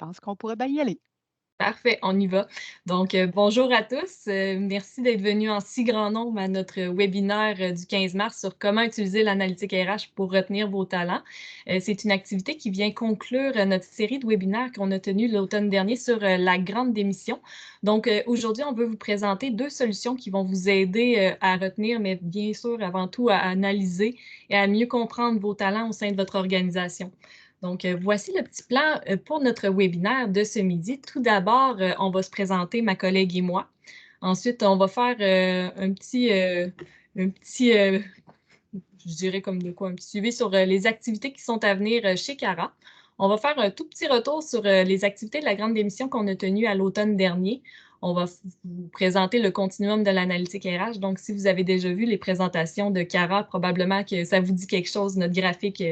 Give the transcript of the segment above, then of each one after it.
pense qu'on pourrait bien y aller. Parfait, on y va. Donc, bonjour à tous. Merci d'être venus en si grand nombre à notre webinaire du 15 mars sur comment utiliser l'analytique RH pour retenir vos talents. C'est une activité qui vient conclure notre série de webinaires qu'on a tenus l'automne dernier sur la grande démission. Donc, aujourd'hui, on veut vous présenter deux solutions qui vont vous aider à retenir, mais bien sûr, avant tout, à analyser et à mieux comprendre vos talents au sein de votre organisation. Donc, voici le petit plan pour notre webinaire de ce midi. Tout d'abord, on va se présenter, ma collègue et moi. Ensuite, on va faire un petit je dirais comme de quoi, un petit suivi sur les activités qui sont à venir chez Cara. On va faire un tout petit retour sur les activités de la grande démission qu'on a tenues à l'automne dernier. On va vous présenter le continuum de l'analytique RH. Donc, si vous avez déjà vu les présentations de Cara, probablement que ça vous dit quelque chose, notre graphique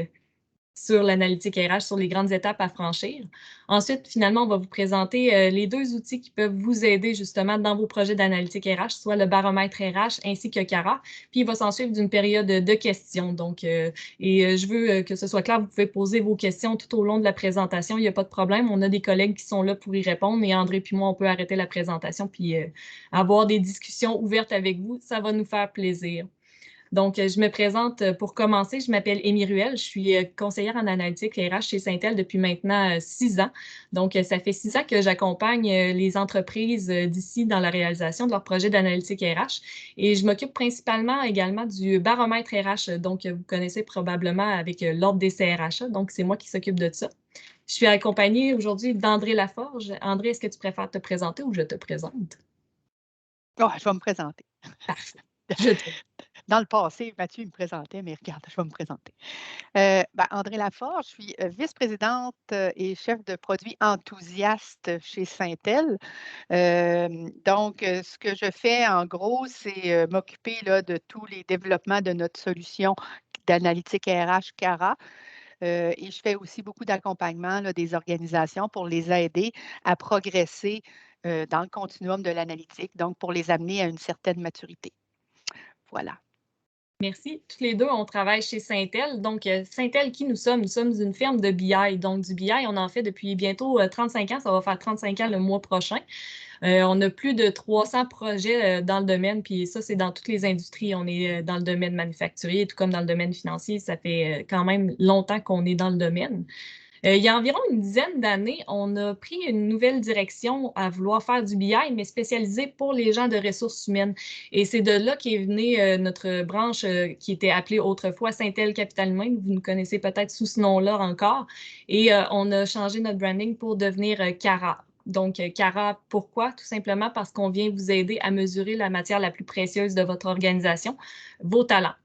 sur l'analytique RH, sur les grandes étapes à franchir. Ensuite, finalement, on va vous présenter les deux outils qui peuvent vous aider justement dans vos projets d'analytique RH, soit le baromètre RH ainsi que Cara. Puis, il va s'en suivre d'une période de questions. Donc, je veux que ce soit clair, vous pouvez poser vos questions tout au long de la présentation. Il n'y a pas de problème. On a des collègues qui sont là pour y répondre. Et André puis moi, on peut arrêter la présentation puis avoir des discussions ouvertes avec vous. Ça va nous faire plaisir. Donc, je me présente pour commencer. Je m'appelle Émy Ruel. Je suis conseillère en analytique RH chez Syntel depuis maintenant 6 ans. Donc, ça fait 6 ans que j'accompagne les entreprises d'ici dans la réalisation de leurs projets d'analytique RH. Et je m'occupe principalement également du baromètre RH. Donc, vous connaissez probablement avec l'Ordre des CRHA. Donc, c'est moi qui s'occupe de ça. Je suis accompagnée aujourd'hui d'André Laforge. André, est-ce que tu préfères te présenter ou je te présente? Oh, je vais me présenter. Parfait. Je te Dans le passé, Mathieu il me présentait, mais regarde, je vais me présenter. André Laforge, je suis vice-présidente et chef de produit enthousiaste chez Syntel. Ce que je fais en gros, c'est m'occuper là, de tous les développements de notre solution d'analytique RH Cara. Et je fais aussi beaucoup d'accompagnement là, des organisations pour les aider à progresser dans le continuum de l'analytique, donc pour les amener à une certaine maturité. Voilà. Merci. Toutes les deux, on travaille chez Syntel. Donc, Syntel, qui nous sommes? Nous sommes une firme de BI. Donc, du BI, on en fait depuis bientôt 35 ans. Ça va faire 35 ans le mois prochain. On a plus de 300 projets dans le domaine, puis ça, c'est dans toutes les industries. On est dans le domaine manufacturier, tout comme dans le domaine financier. Ça fait quand même longtemps qu'on est dans le domaine. Il y a environ une dizaine d'années, on a pris une nouvelle direction à vouloir faire du BI, mais spécialisé pour les gens de ressources humaines. Et c'est de là qu'est venue notre branche qui était appelée autrefois Syntel Capital Humain. Vous nous connaissez peut-être sous ce nom-là encore. Et on a changé notre branding pour devenir Cara. Donc, Cara, pourquoi? Tout simplement parce qu'on vient vous aider à mesurer la matière la plus précieuse de votre organisation, vos talents.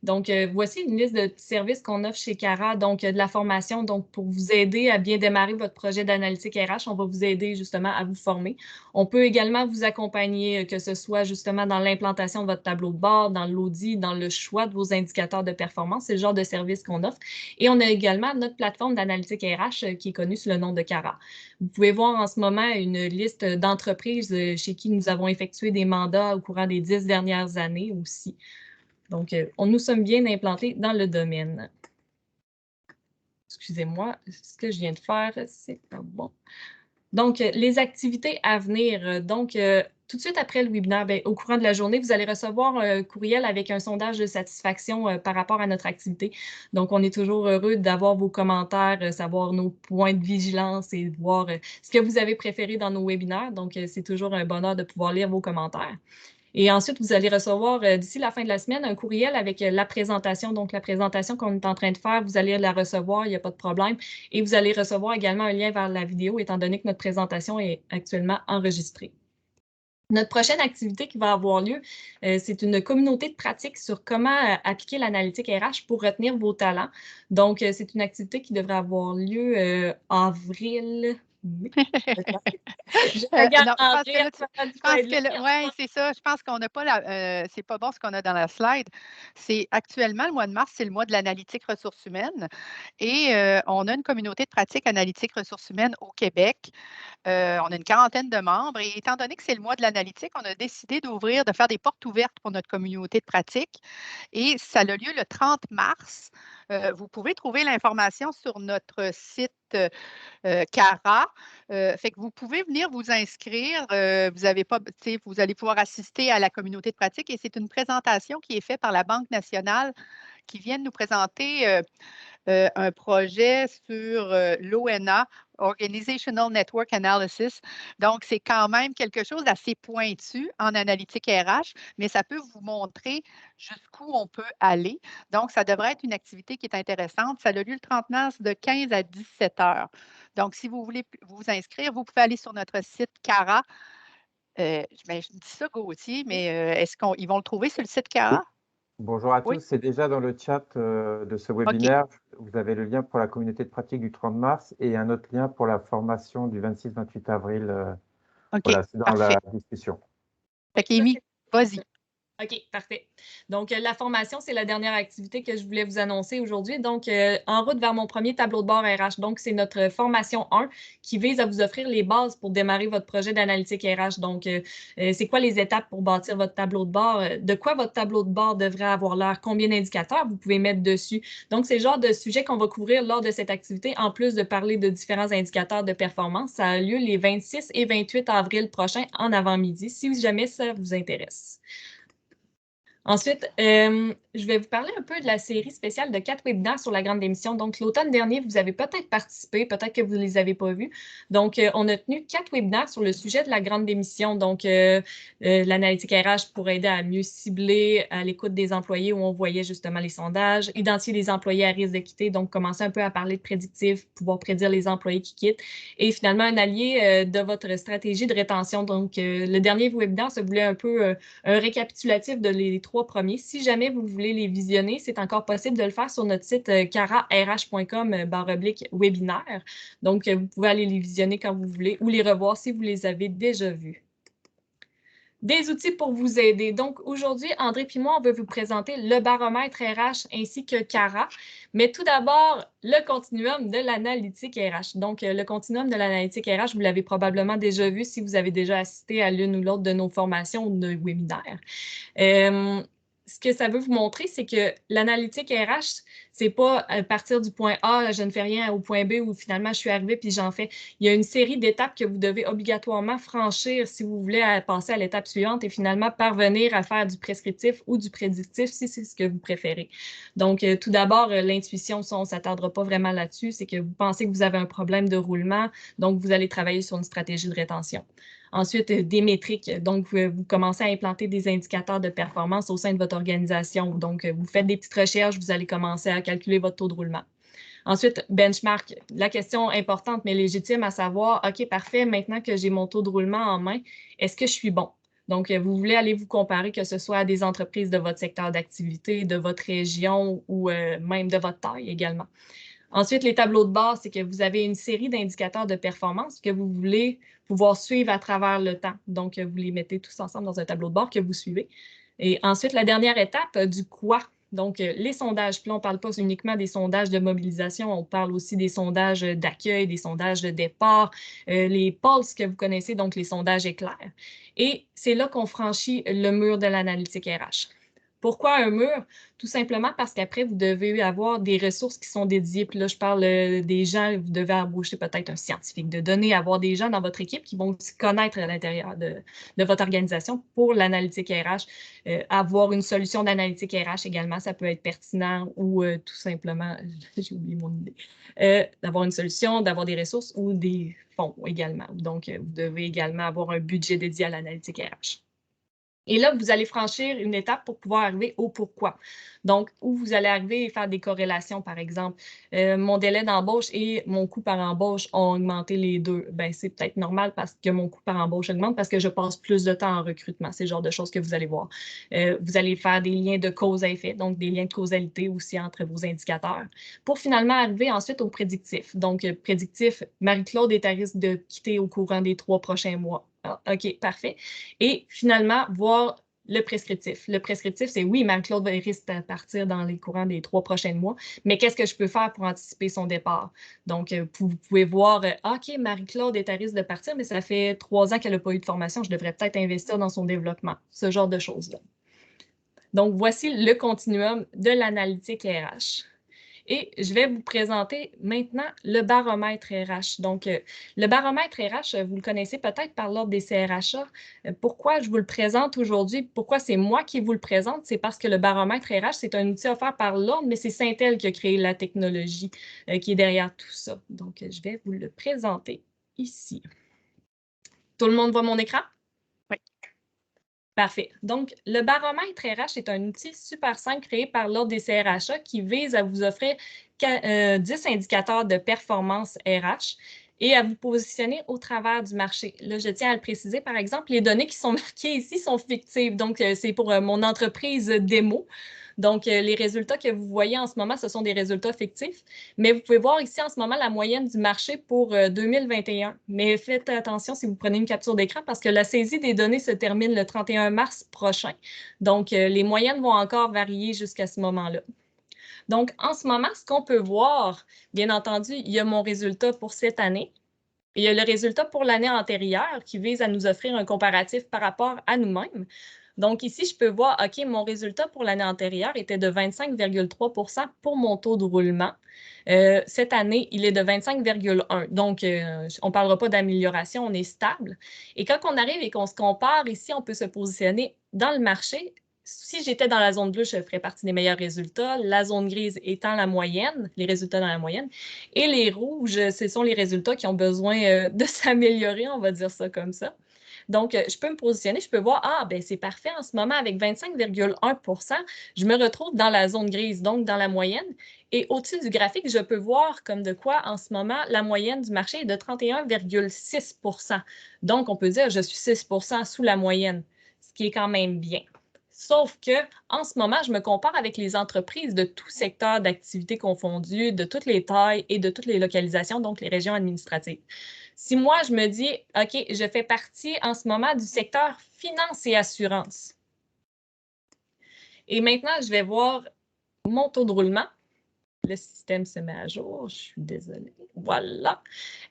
Donc, voici une liste de services qu'on offre chez Cara. Donc, de la formation, donc pour vous aider à bien démarrer votre projet d'analytique RH, on va vous aider justement à vous former. On peut également vous accompagner, que ce soit justement dans l'implantation de votre tableau de bord, dans l'audit, dans le choix de vos indicateurs de performance. C'est le genre de service qu'on offre. Et on a également notre plateforme d'analytique RH qui est connue sous le nom de Cara. Vous pouvez voir en ce moment une liste d'entreprises chez qui nous avons effectué des mandats au courant des 10 dernières années aussi. Donc, nous sommes bien implantés dans le domaine. Excusez-moi, ce que je viens de faire, c'est pas bon. Donc, les activités à venir. Donc, tout de suite après le webinaire, au courant de la journée, vous allez recevoir un courriel avec un sondage de satisfaction par rapport à notre activité. Donc, on est toujours heureux d'avoir vos commentaires, savoir nos points de vigilance et voir ce que vous avez préféré dans nos webinaires. Donc, c'est toujours un bonheur de pouvoir lire vos commentaires. Et ensuite, vous allez recevoir d'ici la fin de la semaine un courriel avec la présentation. Donc, la présentation qu'on est en train de faire, vous allez la recevoir, il n'y a pas de problème. Et vous allez recevoir également un lien vers la vidéo, étant donné que notre présentation est actuellement enregistrée. Notre prochaine activité qui va avoir lieu, c'est une communauté de pratique sur comment appliquer l'analytique RH pour retenir vos talents. Donc, c'est une activité qui devrait avoir lieu avril. Mai. Je regarde Non, je pense que André là, en faisant du je pense coin de que là, l'œil. ouais, c'est ça. Je pense qu'on n'a pas c'est pas bon ce qu'on a dans la slide. C'est actuellement le mois de mars, c'est le mois de l'analytique ressources humaines. Et on a une communauté de pratique analytique ressources humaines au Québec. On a une quarantaine de membres. Et étant donné que c'est le mois de l'analytique, on a décidé de faire des portes ouvertes pour notre communauté de pratique. Et ça a lieu le 30 mars. Vous pouvez trouver l'information sur notre site CARA. Fait que vous pouvez venir vous inscrire. Vous avez pas, vous allez pouvoir assister à la communauté de pratique et c'est une présentation qui est faite par la Banque nationale qui vient de nous présenter un projet sur l'ONA, Organizational Network Analysis. Donc, c'est quand même quelque chose d'assez pointu en analytique RH, mais ça peut vous montrer jusqu'où on peut aller. Donc, ça devrait être une activité qui est intéressante. Ça a lieu le 30 mars de 15 à 17 heures. Donc, si vous voulez vous inscrire, vous pouvez aller sur notre site CARA. Je dis ça, Gauthier, mais est-ce qu'ils vont le trouver sur le site CARA? Bonjour à Oui? tous, c'est déjà dans le chat de ce OK. webinaire. Vous avez le lien pour la communauté de pratique du 30 mars et un autre lien pour la formation du 26-28 avril. OK, Voilà, c'est dans parfait. la discussion. Fait qu'Amy, vas-y. OK, parfait. Donc, la formation, c'est la dernière activité que je voulais vous annoncer aujourd'hui. Donc, en route vers mon premier tableau de bord RH. Donc, c'est notre formation 1 qui vise à vous offrir les bases pour démarrer votre projet d'analytique RH. Donc, c'est quoi les étapes pour bâtir votre tableau de bord? De quoi votre tableau de bord devrait avoir l'air? Combien d'indicateurs vous pouvez mettre dessus? Donc, c'est le genre de sujet qu'on va couvrir lors de cette activité, en plus de parler de différents indicateurs de performance. Ça a lieu les 26 et 28 avril prochains en avant-midi, si jamais ça vous intéresse. Ensuite, je vais vous parler un peu de la série spéciale de 4 webinaires sur la grande démission. Donc, l'automne dernier, vous avez peut-être participé, peut-être que vous ne les avez pas vus. Donc, on a tenu 4 webinaires sur le sujet de la grande démission. Donc, l'analytique RH pour aider à mieux cibler à l'écoute des employés où on voyait justement les sondages, identifier les employés à risque de quitter, donc commencer un peu à parler de prédictif, pouvoir prédire les employés qui quittent. Et finalement, un allié de votre stratégie de rétention. Donc, le dernier webinaire se voulait un peu un récapitulatif de les 3 premiers. Si jamais vous voulez les visionner, c'est encore possible de le faire sur notre site cararh.com/webinaire. Donc, vous pouvez aller les visionner quand vous voulez ou les revoir si vous les avez déjà vus. Des outils pour vous aider. Donc, aujourd'hui, André et moi, on veut vous présenter le baromètre RH ainsi que CARA. Mais tout d'abord, le continuum de l'analytique RH. Donc, le continuum de l'analytique RH, vous l'avez probablement déjà vu si vous avez déjà assisté à l'une ou l'autre de nos formations ou de webinaires. Ce que ça veut vous montrer, c'est que l'analytique RH, c'est pas à partir du point A, je ne fais rien, au point B où finalement je suis arrivée puis j'en fais. Il y a une série d'étapes que vous devez obligatoirement franchir si vous voulez passer à l'étape suivante et finalement parvenir à faire du prescriptif ou du prédictif si c'est ce que vous préférez. Donc, tout d'abord, l'intuition, ça, on ne s'attardera pas vraiment là-dessus, c'est que vous pensez que vous avez un problème de roulement, donc vous allez travailler sur une stratégie de rétention. Ensuite, des métriques. Donc, vous commencez à implanter des indicateurs de performance au sein de votre organisation. Donc, vous faites des petites recherches, vous allez commencer à calculer votre taux de roulement. Ensuite, benchmark. La question importante mais légitime à savoir, OK, parfait, maintenant que j'ai mon taux de roulement en main, est-ce que je suis bon? Donc, vous voulez aller vous comparer, que ce soit à des entreprises de votre secteur d'activité, de votre région ou même de votre taille également. Ensuite, les tableaux de bord, c'est que vous avez une série d'indicateurs de performance que vous voulez pouvoir suivre à travers le temps. Donc, vous les mettez tous ensemble dans un tableau de bord que vous suivez. Et ensuite, la dernière étape, du quoi. Donc, les sondages. Puis là, on ne parle pas uniquement des sondages de mobilisation, on parle aussi des sondages d'accueil, des sondages de départ, les pulses que vous connaissez, donc les sondages éclairs. Et c'est là qu'on franchit le mur de l'analytique RH. Pourquoi un mur? Tout simplement parce qu'après, vous devez avoir des ressources qui sont dédiées. Puis là, je parle des gens, vous devez embaucher peut-être un scientifique de données, avoir des gens dans votre équipe qui vont se connaître à l'intérieur de votre organisation pour l'analytique RH. Avoir une solution d'analytique RH également, ça peut être pertinent ou tout simplement, j'ai oublié mon idée, d'avoir une solution, d'avoir des ressources ou des fonds également. Donc, vous devez également avoir un budget dédié à l'analytique RH. Et là, vous allez franchir une étape pour pouvoir arriver au pourquoi. Donc, où vous allez arriver et faire des corrélations, par exemple. Mon délai d'embauche et mon coût par embauche ont augmenté les deux. Ben, c'est peut-être normal parce que mon coût par embauche augmente parce que je passe plus de temps en recrutement. C'est le genre de choses que vous allez voir. Vous allez faire des liens de cause à effet, donc des liens de causalité aussi entre vos indicateurs, pour finalement arriver ensuite au prédictif. Donc, prédictif, Marie-Claude est à risque de quitter au courant des 3 prochains mois. Ah, OK, parfait. Et finalement, voir le prescriptif. Le prescriptif, c'est oui, Marie-Claude risque de partir dans les courants des 3 prochains mois, mais qu'est-ce que je peux faire pour anticiper son départ? Donc, vous pouvez voir, OK, Marie-Claude est à risque de partir, mais ça fait 3 ans qu'elle n'a pas eu de formation, je devrais peut-être investir dans son développement. Ce genre de choses-là. Donc, voici le continuum de l'analytique RH. Et je vais vous présenter maintenant le baromètre RH. Donc, le baromètre RH, vous le connaissez peut-être par l'Ordre des CRHA. Pourquoi je vous le présente aujourd'hui? Pourquoi c'est moi qui vous le présente? C'est parce que le baromètre RH, c'est un outil offert par l'Ordre, mais c'est Syntel qui a créé la technologie qui est derrière tout ça. Donc, je vais vous le présenter ici. Tout le monde voit mon écran? Oui. Parfait. Donc, le baromètre RH est un outil super simple créé par l'Ordre des CRHA qui vise à vous offrir 10 indicateurs de performance RH et à vous positionner au travers du marché. Là, je tiens à le préciser, par exemple, les données qui sont marquées ici sont fictives. Donc, c'est pour mon entreprise démo. Donc, les résultats que vous voyez en ce moment, ce sont des résultats fictifs. Mais vous pouvez voir ici en ce moment la moyenne du marché pour 2021. Mais faites attention si vous prenez une capture d'écran parce que la saisie des données se termine le 31 mars prochain. Donc, les moyennes vont encore varier jusqu'à ce moment-là. Donc, en ce moment, ce qu'on peut voir, bien entendu, il y a mon résultat pour cette année. Il y a le résultat pour l'année antérieure qui vise à nous offrir un comparatif par rapport à nous-mêmes. Donc ici, je peux voir, OK, mon résultat pour l'année antérieure était de 25,3 pour mon taux de roulement. Cette année, il est de 25,1. Donc, on ne parlera pas d'amélioration, on est stable. Et quand on arrive et qu'on se compare, ici, on peut se positionner dans le marché. Si j'étais dans la zone bleue, je ferais partie des meilleurs résultats. La zone grise étant la moyenne, les résultats dans la moyenne. Et les rouges, ce sont les résultats qui ont besoin de s'améliorer, on va dire ça comme ça. Donc, je peux me positionner, je peux voir, ah, ben c'est parfait en ce moment avec 25,1 je me retrouve dans la zone grise, donc dans la moyenne. Et au-dessus du graphique, je peux voir comme de quoi en ce moment, la moyenne du marché est de 31,6 Donc, on peut dire, je suis 6 sous la moyenne, ce qui est quand même bien. Sauf que, en ce moment, je me compare avec les entreprises de tout secteur d'activité confondu, de toutes les tailles et de toutes les localisations, donc les régions administratives. Si moi, je me dis, OK, je fais partie en ce moment du secteur finance et assurance. Et maintenant, je vais voir mon taux de roulement. Le système se met à jour, je suis désolée. Voilà.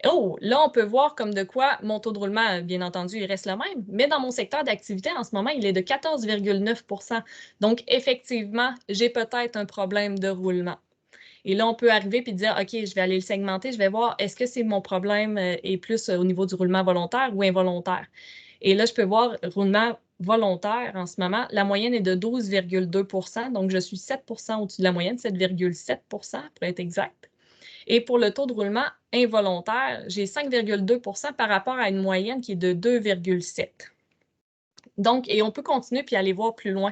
Oh, là, on peut voir comme de quoi mon taux de roulement, bien entendu, il reste le même, mais dans mon secteur d'activité, en ce moment, il est de 14,9 Donc, effectivement, j'ai peut-être un problème de roulement. Et là, on peut arriver et dire, OK, je vais aller le segmenter, je vais voir, est-ce que c'est mon problème est plus au niveau du roulement volontaire ou involontaire? Et là, je peux voir roulement volontaire en ce moment. La moyenne est de 12,2 donc je suis 7 au-dessus de la moyenne, 7,7 pour être exact. Et pour le taux de roulement involontaire, j'ai 5,2 par rapport à une moyenne qui est de 2,7. Donc, et on peut continuer puis aller voir plus loin.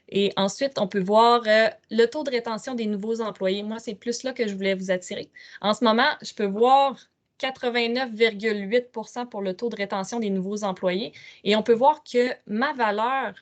Et ensuite, on peut voir le taux de rétention des nouveaux employés. Moi, c'est plus là que je voulais vous attirer. En ce moment, je peux voir 89,8 pour le taux de rétention des nouveaux employés. Et on peut voir que ma valeur,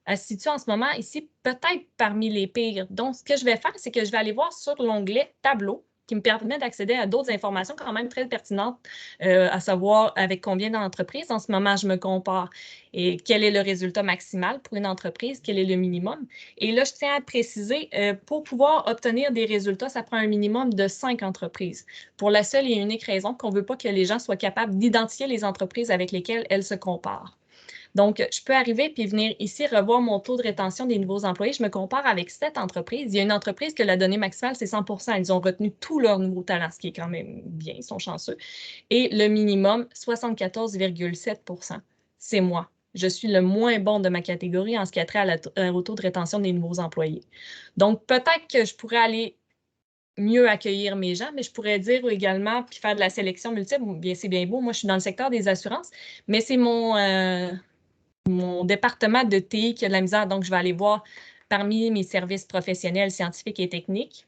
elle se situe en ce moment ici, peut-être parmi les pires. Donc, ce que je vais faire, c'est que je vais aller voir sur l'onglet Tableau, qui me permet d'accéder à d'autres informations quand même très pertinentes, à savoir avec combien d'entreprises en ce moment je me compare et quel est le résultat maximal pour une entreprise, quel est le minimum. Et là, je tiens à préciser, pour pouvoir obtenir des résultats, ça prend un minimum de 5 entreprises, pour la seule et unique raison qu'on ne veut pas que les gens soient capables d'identifier les entreprises avec lesquelles elles se comparent. Donc, je peux arriver puis venir ici revoir mon taux de rétention des nouveaux employés. Je me compare avec 7 entreprises. Il y a une entreprise que la donnée maximale, c'est 100 Ils ont retenu tous leurs nouveaux talents, ce qui est quand même bien, ils sont chanceux. Et le minimum, 74,7 c'est moi. Je suis le moins bon de ma catégorie en ce qui a trait au taux de rétention des nouveaux employés. Donc, peut-être que je pourrais aller mieux accueillir mes gens, mais je pourrais dire également, puis faire de la sélection multiple, bien c'est bien beau, moi je suis dans le secteur des assurances, mais c'est mon département de TI qui a de la misère, donc je vais aller voir parmi mes services professionnels, scientifiques et techniques.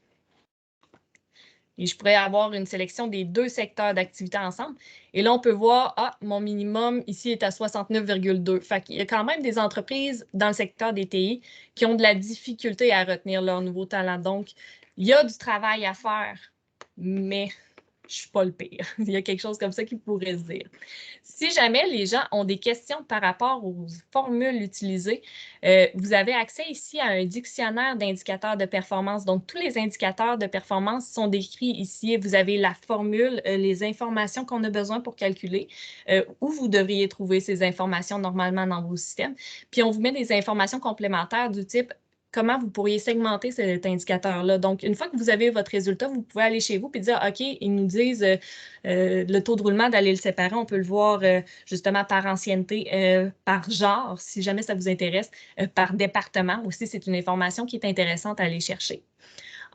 Et je pourrais avoir une sélection des 2 secteurs d'activité ensemble. Et là, on peut voir, ah, mon minimum ici est à 69,2. Fait qu'il y a quand même des entreprises dans le secteur des TI qui ont de la difficulté à retenir leurs nouveaux talents. Donc, il y a du travail à faire, mais je ne suis pas le pire. Il y a quelque chose comme ça qui pourrait se dire. Si jamais les gens ont des questions par rapport aux formules utilisées, vous avez accès ici à un dictionnaire d'indicateurs de performance. Donc, tous les indicateurs de performance sont décrits ici. Vous avez la formule, les informations qu'on a besoin pour calculer, où vous devriez trouver ces informations normalement dans vos systèmes. Puis, on vous met des informations complémentaires du type comment vous pourriez segmenter cet indicateur-là. Donc, une fois que vous avez votre résultat, vous pouvez aller chez vous et dire, OK, ils nous disent le taux de roulement, d'aller le séparer. On peut le voir justement par ancienneté, par genre, si jamais ça vous intéresse, par département aussi. C'est une information qui est intéressante à aller chercher.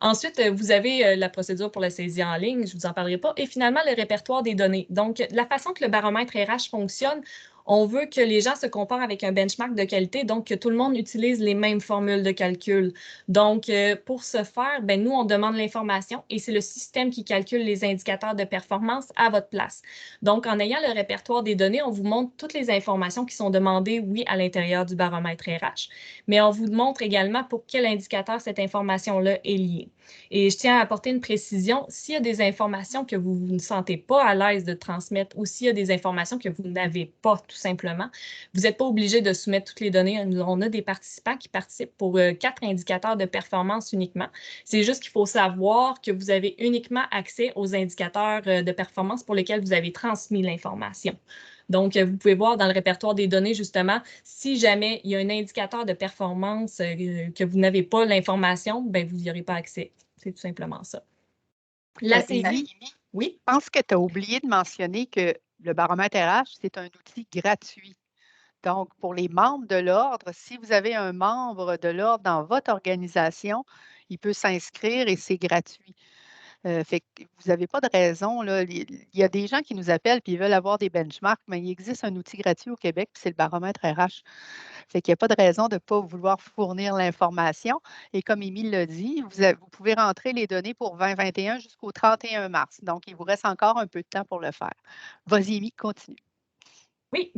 Ensuite, vous avez la procédure pour la saisie en ligne, je ne vous en parlerai pas, et finalement, le répertoire des données. Donc, la façon que le baromètre RH fonctionne, on veut que les gens se comparent avec un benchmark de qualité, donc que tout le monde utilise les mêmes formules de calcul. Donc, pour ce faire, ben, nous, on demande l'information et c'est le système qui calcule les indicateurs de performance à votre place. Donc, en ayant le répertoire des données, on vous montre toutes les informations qui sont demandées, oui, à l'intérieur du baromètre RH, mais on vous montre également pour quel indicateur cette information-là est liée. Et je tiens à apporter une précision, s'il y a des informations que vous ne sentez pas à l'aise de transmettre ou s'il y a des informations que vous n'avez pas tout simplement, vous n'êtes pas obligé de soumettre toutes les données. On a des participants qui participent pour 4 indicateurs de performance uniquement. C'est juste qu'il faut savoir que vous avez uniquement accès aux indicateurs de performance pour lesquels vous avez transmis l'information. Donc, vous pouvez voir dans le répertoire des données, justement, si jamais il y a un indicateur de performance que vous n'avez pas l'information, ben, vous n'y aurez pas accès. C'est tout simplement ça. La saisie, oui? Je pense que tu as oublié de mentionner que le baromètre RH, c'est un outil gratuit. Donc, pour les membres de l'ordre, si vous avez un membre de l'ordre dans votre organisation, il peut s'inscrire et c'est gratuit. Fait que vous n'avez pas de raison, là. Il y a des gens qui nous appellent et ils veulent avoir des benchmarks, mais il existe un outil gratuit au Québec, puis c'est le baromètre RH. Fait qu'il n'y a pas de raison de ne pas vouloir fournir l'information. Et comme Émile l'a dit, vous pouvez rentrer les données pour 2021 jusqu'au 31 mars. Donc, il vous reste encore un peu de temps pour le faire. Vas-y, Émile, continue. Oui,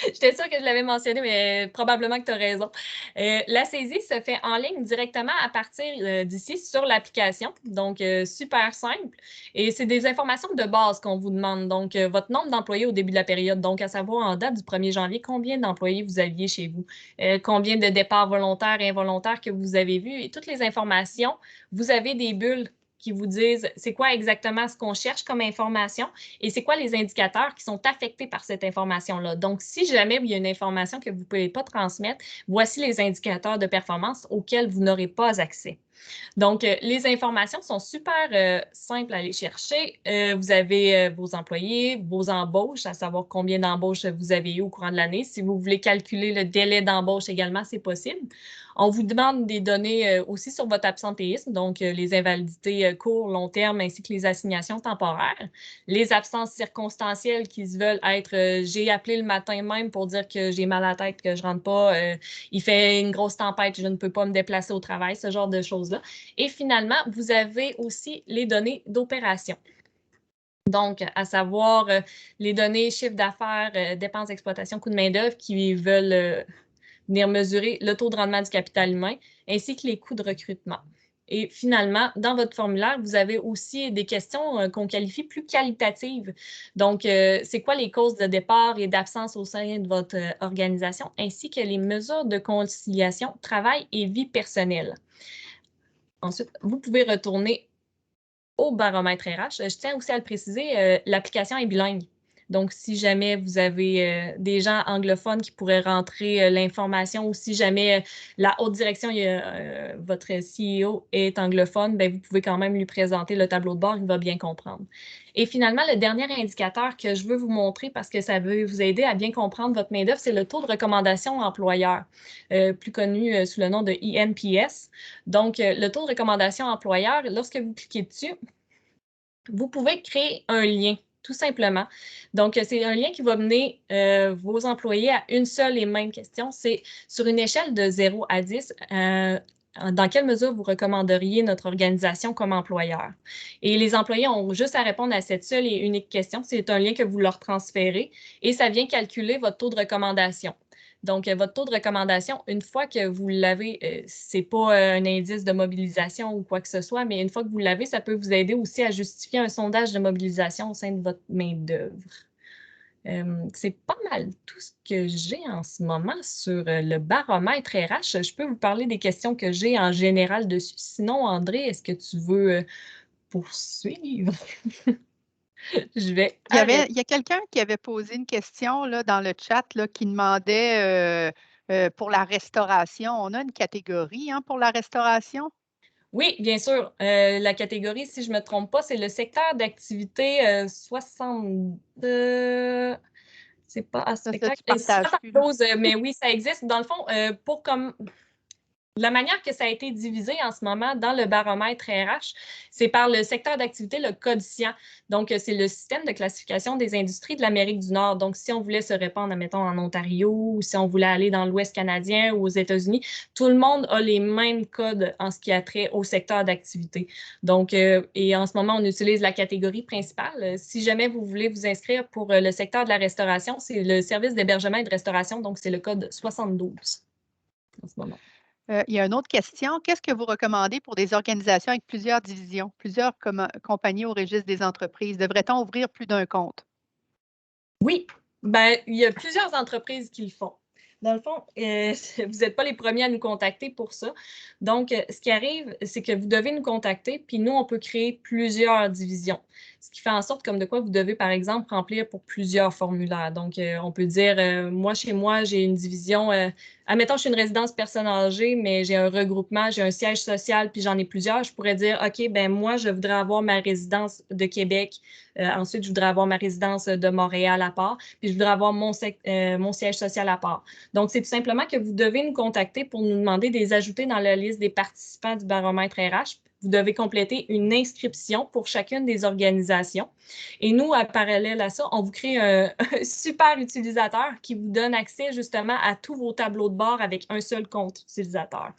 j'étais sûre que je l'avais mentionné, mais probablement que tu as raison. La saisie se fait en ligne directement à partir d'ici sur l'application. Donc, super simple. Et c'est des informations de base qu'on vous demande. Donc, votre nombre d'employés au début de la période. Donc, à savoir en date du 1er janvier, combien d'employés vous aviez chez vous, combien de départs volontaires et involontaires que vous avez vus et toutes les informations. Vous avez des bulles qui vous disent c'est quoi exactement ce qu'on cherche comme information et c'est quoi les indicateurs qui sont affectés par cette information-là. Donc, si jamais il y a une information que vous ne pouvez pas transmettre, voici les indicateurs de performance auxquels vous n'aurez pas accès. Donc, les informations sont super simples à aller chercher. Vous avez vos employés, vos embauches, à savoir combien d'embauches vous avez eu au courant de l'année. Si vous voulez calculer le délai d'embauche également, c'est possible. On vous demande des données aussi sur votre absentéisme, donc les invalidités court, long terme, ainsi que les assignations temporaires. Les absences circonstancielles qui se veulent être j'ai appelé le matin même pour dire que j'ai mal à la tête, que je ne rentre pas, il fait une grosse tempête, je ne peux pas me déplacer au travail, ce genre de choses-là. Et finalement, vous avez aussi les données d'opération. Donc, à savoir les données chiffre d'affaires, dépenses d'exploitation, coût de main-d'œuvre qui veulent venir mesurer le taux de rendement du capital humain ainsi que les coûts de recrutement. Et finalement, dans votre formulaire, vous avez aussi des questions qu'on qualifie plus qualitatives. Donc, c'est quoi les causes de départ et d'absence au sein de votre organisation, ainsi que les mesures de conciliation travail et vie personnelle. Ensuite, vous pouvez retourner au baromètre RH. Je tiens aussi à le préciser, l'application est bilingue. Donc, si jamais vous avez des gens anglophones qui pourraient rentrer l'information ou si jamais la haute direction, votre CEO est anglophone, bien, vous pouvez quand même lui présenter le tableau de bord, il va bien comprendre. Et finalement, le dernier indicateur que je veux vous montrer parce que ça veut vous aider à bien comprendre votre main-d'œuvre, c'est le taux de recommandation employeur, plus connu sous le nom de ENPS. Donc, le taux de recommandation employeur, lorsque vous cliquez dessus, vous pouvez créer un lien, tout simplement. Donc, c'est un lien qui va mener vos employés à une seule et même question. C'est sur une échelle de 0 à 10, dans quelle mesure vous recommanderiez notre organisation comme employeur? Et les employés ont juste à répondre à cette seule et unique question. C'est un lien que vous leur transférez et ça vient calculer votre taux de recommandation. Donc, votre taux de recommandation, une fois que vous l'avez, ce n'est pas un indice de mobilisation ou quoi que ce soit, mais une fois que vous l'avez, ça peut vous aider aussi à justifier un sondage de mobilisation au sein de votre main-d'œuvre. C'est pas mal tout ce que j'ai en ce moment sur le baromètre RH. Je peux vous parler des questions que j'ai en général dessus. Sinon, André, est-ce que tu veux poursuivre? Je vais Il y a quelqu'un qui avait posé une question là, dans le chat là, qui demandait pour la restauration, on a une catégorie pour la restauration? Oui, bien sûr. La catégorie, si je ne me trompe pas, c'est le secteur d'activité 60. C'est pas Ça, secteur. tu partages plus, là. 72, mais oui, ça existe. Dans le fond, pour comme. La manière que ça a été divisé en ce moment dans le baromètre RH, c'est par le secteur d'activité, le codician. Donc, c'est le système de classification des industries de l'Amérique du Nord. Donc, si on voulait se répandre, mettons, en Ontario, ou si on voulait aller dans l'Ouest canadien ou aux États-Unis, tout le monde a les mêmes codes en ce qui a trait au secteur d'activité. Donc, et en ce moment, on utilise la catégorie principale. Si jamais vous voulez vous inscrire pour le secteur de la restauration, c'est le service d'hébergement et de restauration. Donc, c'est le code 72 en ce moment. Il y a une autre question. Qu'est-ce que vous recommandez pour des organisations avec plusieurs divisions, plusieurs compagnies au registre des entreprises? Devrait-on ouvrir plus d'un compte? Oui, ben, il y a plusieurs entreprises qui le font. Dans le fond, vous n'êtes pas les premiers à nous contacter pour ça. Donc, ce qui arrive, c'est que vous devez nous contacter, puis nous, on peut créer plusieurs divisions. Ce qui fait en sorte comme de quoi vous devez, par exemple, remplir pour plusieurs formulaires. Donc, on peut dire, moi, chez moi, j'ai une division, admettons, je suis une résidence personne âgée, mais j'ai un regroupement, j'ai un siège social, puis j'en ai plusieurs. Je pourrais dire, OK, ben moi, je voudrais avoir ma résidence de Québec. Ensuite, je voudrais avoir ma résidence de Montréal à part, puis je voudrais avoir mon siège social à part. Donc, c'est tout simplement que vous devez nous contacter pour nous demander de les ajouter dans la liste des participants du baromètre RH. Vous devez compléter une inscription pour chacune des organisations. Et nous, à parallèle à ça, on vous crée un super utilisateur qui vous donne accès justement à tous vos tableaux de bord avec un seul compte utilisateur.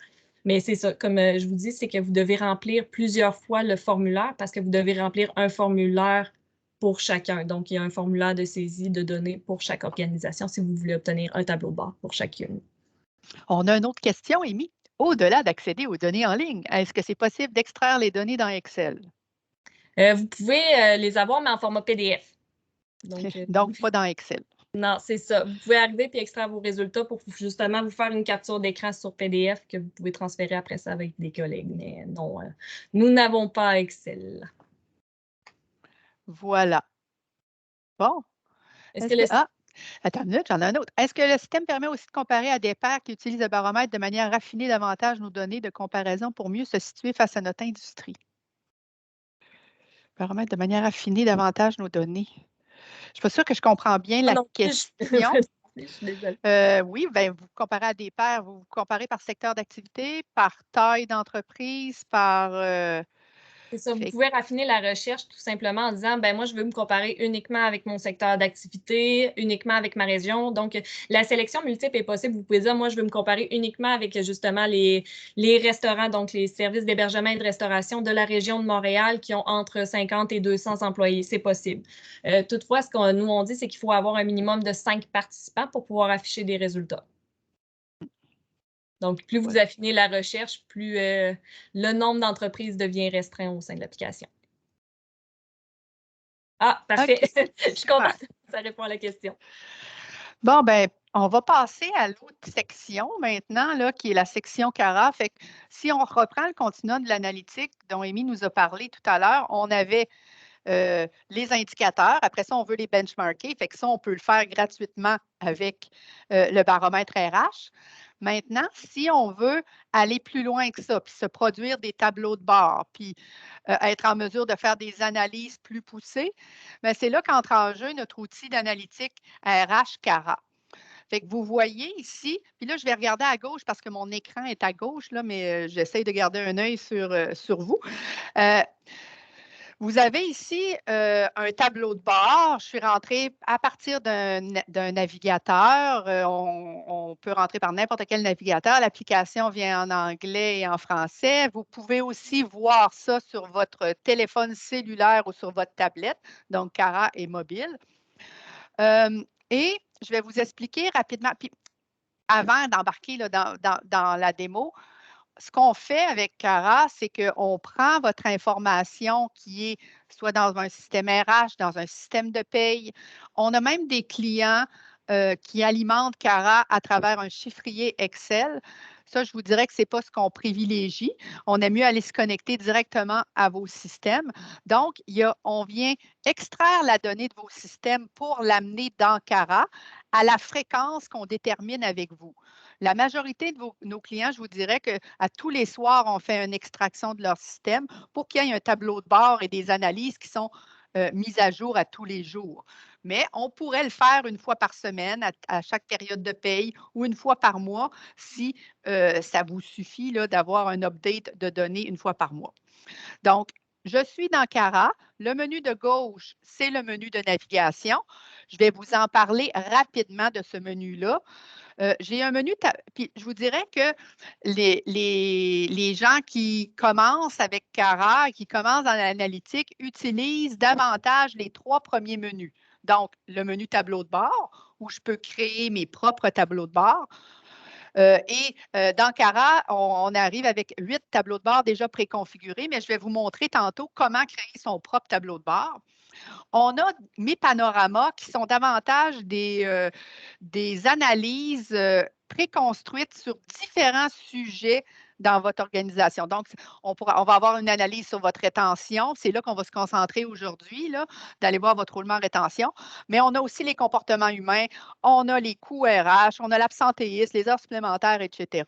Mais c'est ça, comme je vous dis, c'est que vous devez remplir plusieurs fois le formulaire parce que vous devez remplir un formulaire pour chacun. Donc, il y a un formulaire de saisie de données pour chaque organisation si vous voulez obtenir un tableau de bord pour chacune. On a une autre question, Amy. Au-delà d'accéder aux données en ligne, est-ce que c'est possible d'extraire les données dans Excel? Vous pouvez les avoir, mais en format PDF. Donc, Donc, pas dans Excel. non, c'est ça. Vous pouvez arriver et extraire vos résultats pour justement vous faire une capture d'écran sur PDF que vous pouvez transférer après ça avec des collègues. Mais non, nous n'avons pas Excel. Voilà. Bon. Est-ce que le Attends une minute, j'en ai un autre. Est-ce que le système permet aussi de comparer à des pairs qui utilisent le baromètre de manière raffinée davantage nos données de comparaison pour mieux se situer face à notre industrie? Baromètre de manière affinée davantage nos données. Je ne suis pas sûre que je comprends bien Ah la non, question. je suis désolée. Oui, ben, vous comparez à des pairs, vous comparez par secteur d'activité, par taille d'entreprise, par. C'est ça, vous pouvez raffiner la recherche tout simplement en disant, ben moi, je veux me comparer uniquement avec mon secteur d'activité, uniquement avec ma région. Donc, la sélection multiple est possible. Vous pouvez dire, moi, je veux me comparer uniquement avec justement les restaurants, donc les services d'hébergement et de restauration de la région de Montréal qui ont entre 50 et 200 employés. C'est possible. Toutefois, ce qu'on nous on dit, c'est qu'il faut avoir un minimum de 5 participants pour pouvoir afficher des résultats. Donc, plus vous affinez la recherche, plus le nombre d'entreprises devient restreint au sein de l'application. Ah, parfait. OK. Je suis contente. Ça répond à la question. Bon, ben, on va passer à l'autre section maintenant, là, qui est la section CARA. Fait que si on reprend le continuum de l'analytique dont Amy nous a parlé tout à l'heure, on avait les indicateurs. Après ça, on veut les benchmarker. Fait que ça, on peut le faire gratuitement avec le baromètre RH. Maintenant, si on veut aller plus loin que ça, puis se produire des tableaux de bord, puis être en mesure de faire des analyses plus poussées, bien, c'est là qu'entre en jeu notre outil d'analytique RH CARA. Fait que vous voyez ici, puis là, je vais regarder à gauche parce que mon écran est à gauche, là, mais j'essaie de garder un œil sur vous. Vous avez ici un tableau de bord. Je suis rentrée à partir d'un navigateur. On peut rentrer par n'importe quel navigateur. L'application vient en anglais et en français. Vous pouvez aussi voir ça sur votre téléphone cellulaire ou sur votre tablette. Donc, Cara est mobile. Et je vais vous expliquer rapidement. Puis, avant d'embarquer dans la démo, ce qu'on fait avec Cara, c'est qu'on prend votre information qui est soit dans un système RH, dans un système de paye. On a même des clients qui alimentent Cara à travers un chiffrier Excel. Ça, je vous dirais que ce n'est pas ce qu'on privilégie. On aime mieux aller se connecter directement à vos systèmes. Donc, on vient extraire la donnée de vos systèmes pour l'amener dans Cara à la fréquence qu'on détermine avec vous. La majorité de nos clients, je vous dirais qu'à tous les soirs, on fait une extraction de leur système pour qu'il y ait un tableau de bord et des analyses qui sont mises à jour à tous les jours. Mais on pourrait le faire une fois par semaine, à chaque période de paye, ou une fois par mois, si ça vous suffit d'avoir un update de données une fois par mois. Donc, je suis dans Cara. Le menu de gauche, c'est le menu de navigation. Je vais vous en parler rapidement de ce menu-là. J'ai un menu, puis je vous dirais que les gens qui commencent avec Cara, qui commencent dans l'analytique, utilisent davantage les 3 premiers menus. Donc, le menu tableau de bord, où je peux créer mes propres tableaux de bord. Dans Cara, on arrive avec 8 tableaux de bord déjà préconfigurés, mais je vais vous montrer tantôt comment créer son propre tableau de bord. On a mes panoramas qui sont davantage des analyses préconstruites sur différents sujets dans votre organisation. Donc, on va avoir une analyse sur votre rétention. C'est là qu'on va se concentrer aujourd'hui, d'aller voir votre roulement rétention. Mais on a aussi les comportements humains, on a les coûts RH, on a l'absentéisme, les heures supplémentaires, etc.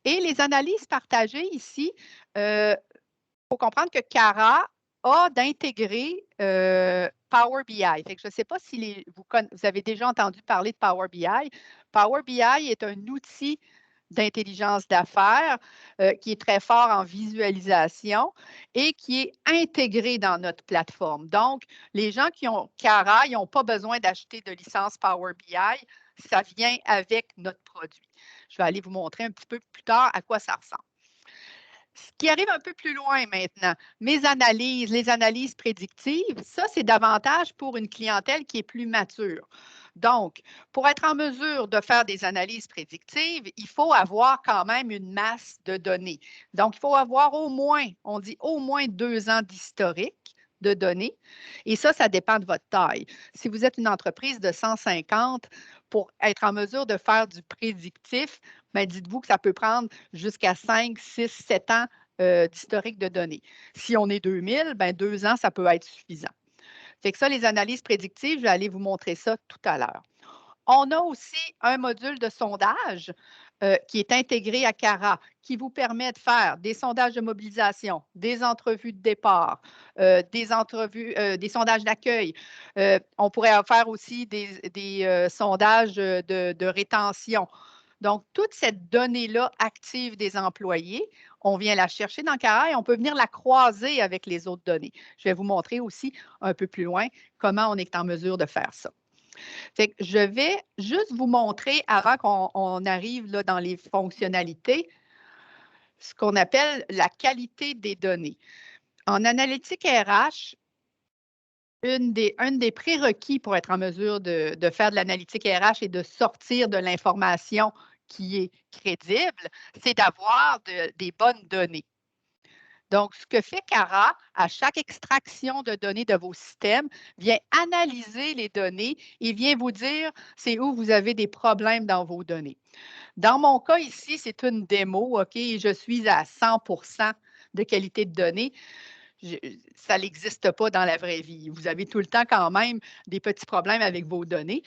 Et les analyses partagées ici, il faut comprendre que Cara a d'intégrer Power BI. Fait que je ne sais pas si vous avez déjà entendu parler de Power BI. Power BI est un outil d'intelligence d'affaires qui est très fort en visualisation et qui est intégré dans notre plateforme. Donc, les gens qui ont Cara, ils n'ont pas besoin d'acheter de licence Power BI. Ça vient avec notre produit. Je vais aller vous montrer un petit peu plus tard à quoi ça ressemble. Ce qui arrive un peu plus loin maintenant, les analyses prédictives, ça, c'est davantage pour une clientèle qui est plus mature. Donc, pour être en mesure de faire des analyses prédictives, il faut avoir quand même une masse de données. Donc, il faut avoir on dit au moins 2 ans d'historique de données. Et ça dépend de votre taille. Si vous êtes une entreprise de 150, pour être en mesure de faire du prédictif, bien, dites-vous que ça peut prendre jusqu'à 5, 6, 7 ans d'historique de données. Si on est 2000, bien, 2 ans, ça peut être suffisant. Fait que ça, les analyses prédictives, je vais aller vous montrer ça tout à l'heure. On a aussi un module de sondage qui est intégré à Cara, qui vous permet de faire des sondages de mobilisation, des entrevues de départ, des sondages d'accueil. On pourrait faire aussi des sondages de rétention. Donc, toute cette donnée-là active des employés, on vient la chercher dans Cara et on peut venir la croiser avec les autres données. Je vais vous montrer aussi un peu plus loin comment on est en mesure de faire ça. Fait que je vais juste vous montrer, avant qu'on arrive là, dans les fonctionnalités, ce qu'on appelle la qualité des données. En analytique RH, un des prérequis pour être en mesure de faire de l'analytique RH et de sortir de l'information qui est crédible, c'est d'avoir des bonnes données. Donc, ce que fait Cara, à chaque extraction de données de vos systèmes, vient analyser les données et vient vous dire c'est où vous avez des problèmes dans vos données. Dans mon cas ici, c'est une démo, OK, et je suis à 100% de qualité de données. Ça n'existe pas dans la vraie vie. Vous avez tout le temps quand même des petits problèmes avec vos données.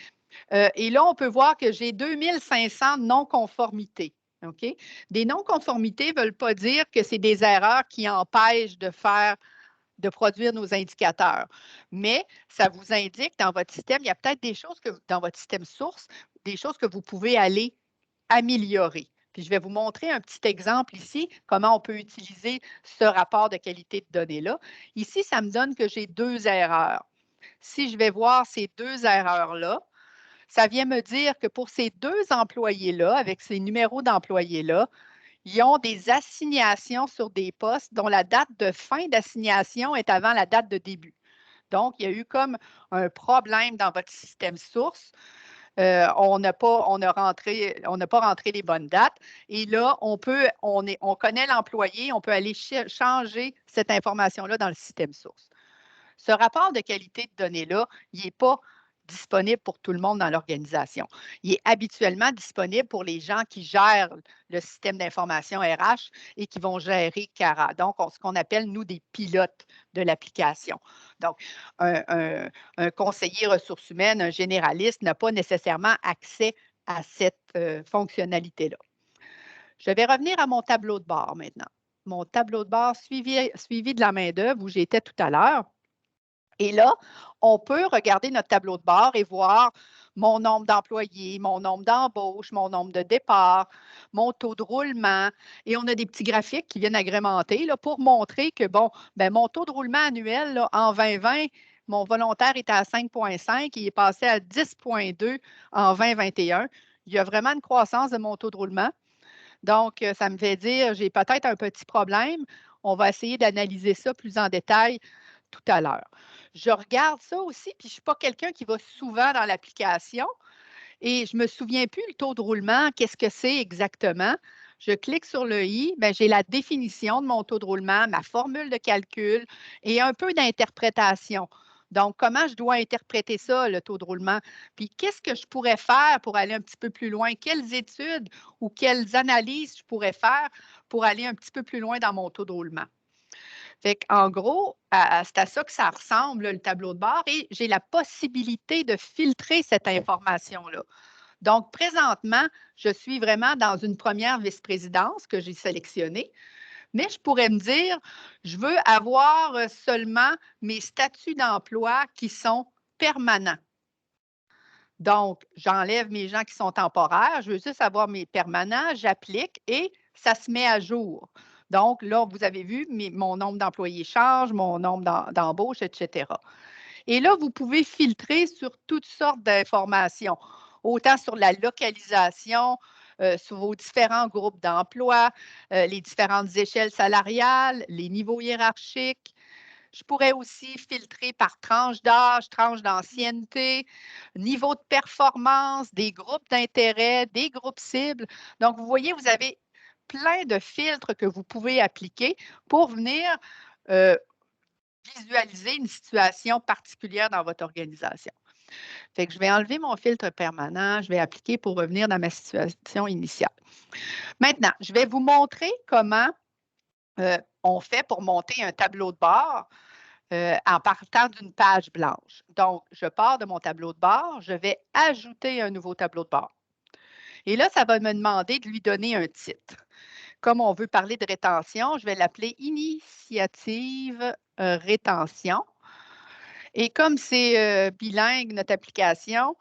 Et là, on peut voir que j'ai 2500 non-conformités. OK? Des non-conformités ne veulent pas dire que c'est des erreurs qui empêchent de produire nos indicateurs. Mais ça vous indique dans votre système, il y a peut-être des choses dans votre système source, des choses que vous pouvez aller améliorer. Puis je vais vous montrer un petit exemple ici, comment on peut utiliser ce rapport de qualité de données-là. Ici, ça me donne que j'ai 2 erreurs. Si je vais voir ces 2 erreurs-là, ça vient me dire que pour ces 2 employés-là, avec ces numéros d'employés-là, ils ont des assignations sur des postes dont la date de fin d'assignation est avant la date de début. Donc, il y a eu comme un problème dans votre système source. On n'a pas rentré les bonnes dates. Et là, on connaît l'employé, on peut aller changer cette information-là dans le système source. Ce rapport de qualité de données-là, il n'est pas disponible pour tout le monde dans l'organisation. Il est habituellement disponible pour les gens qui gèrent le système d'information RH et qui vont gérer Cara. Donc, ce qu'on appelle, nous, des pilotes de l'application. Donc, un conseiller ressources humaines, un généraliste n'a pas nécessairement accès à cette fonctionnalité-là. Je vais revenir à mon tableau de bord maintenant. Mon tableau de bord suivi de la main-d'œuvre où j'étais tout à l'heure. Et là, on peut regarder notre tableau de bord et voir mon nombre d'employés, mon nombre d'embauches, mon nombre de départs, mon taux de roulement. Et on a des petits graphiques qui viennent agrémenter là, pour montrer que, bon, ben, mon taux de roulement annuel là, en 2020, mon volontaire était à 5,5, il est passé à 10,2 en 2021. Il y a vraiment une croissance de mon taux de roulement. Donc, ça me fait dire, j'ai peut-être un petit problème. On va essayer d'analyser ça plus en détail tout à l'heure. Je regarde ça aussi, puis je ne suis pas quelqu'un qui va souvent dans l'application et je ne me souviens plus le taux de roulement, qu'est-ce que c'est exactement. Je clique sur le i, bien, j'ai la définition de mon taux de roulement, ma formule de calcul et un peu d'interprétation. Donc, comment je dois interpréter ça, le taux de roulement? Puis, qu'est-ce que je pourrais faire pour aller un petit peu plus loin? Quelles études ou quelles analyses je pourrais faire pour aller un petit peu plus loin dans mon taux de roulement? Fait qu'en gros, c'est à ça que ça ressemble, le tableau de bord, et j'ai la possibilité de filtrer cette information-là. Donc, présentement, je suis vraiment dans une première vice-présidence que j'ai sélectionnée, mais je pourrais me dire, je veux avoir seulement mes statuts d'emploi qui sont permanents. Donc, j'enlève mes gens qui sont temporaires, je veux juste avoir mes permanents, j'applique et ça se met à jour. Donc, là, vous avez vu, mon nombre d'employés change, mon nombre d'embauches, etc. Et là, vous pouvez filtrer sur toutes sortes d'informations, autant sur la localisation, sur vos différents groupes d'emploi, les différentes échelles salariales, les niveaux hiérarchiques. Je pourrais aussi filtrer par tranche d'âge, tranche d'ancienneté, niveau de performance, des groupes d'intérêt, des groupes cibles. Donc, vous voyez, vous avez plein de filtres que vous pouvez appliquer pour venir visualiser une situation particulière dans votre organisation. Fait que je vais enlever mon filtre permanent, je vais appliquer pour revenir dans ma situation initiale. Maintenant, je vais vous montrer comment on fait pour monter un tableau de bord en partant d'une page blanche. Donc, je pars de mon tableau de bord, je vais ajouter un nouveau tableau de bord. Et là, ça va me demander de lui donner un titre. Comme on veut parler de rétention, je vais l'appeler Initiative rétention. Et comme c'est bilingue, notre application,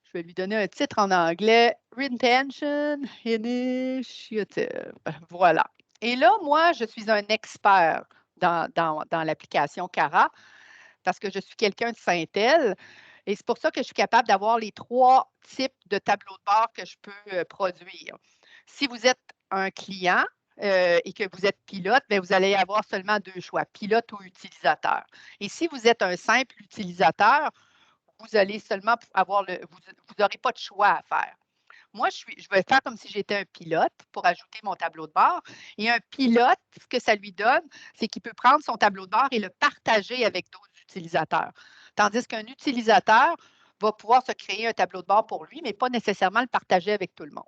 je vais lui donner un titre en anglais, Retention Initiative. Voilà. Et là, moi, je suis un expert dans l'application Cara parce que je suis quelqu'un de Syntel. Et c'est pour ça que je suis capable d'avoir les 3 types de tableaux de bord que je peux produire. Si vous êtes un client et que vous êtes pilote, bien, vous allez avoir seulement 2 choix, pilote ou utilisateur. Et si vous êtes un simple utilisateur, vous allez seulement avoir vous n'aurez pas de choix à faire. Moi, je vais faire comme si j'étais un pilote pour ajouter mon tableau de bord. Et un pilote, ce que ça lui donne, c'est qu'il peut prendre son tableau de bord et le partager avec d'autres utilisateurs. Tandis qu'un utilisateur va pouvoir se créer un tableau de bord pour lui, mais pas nécessairement le partager avec tout le monde.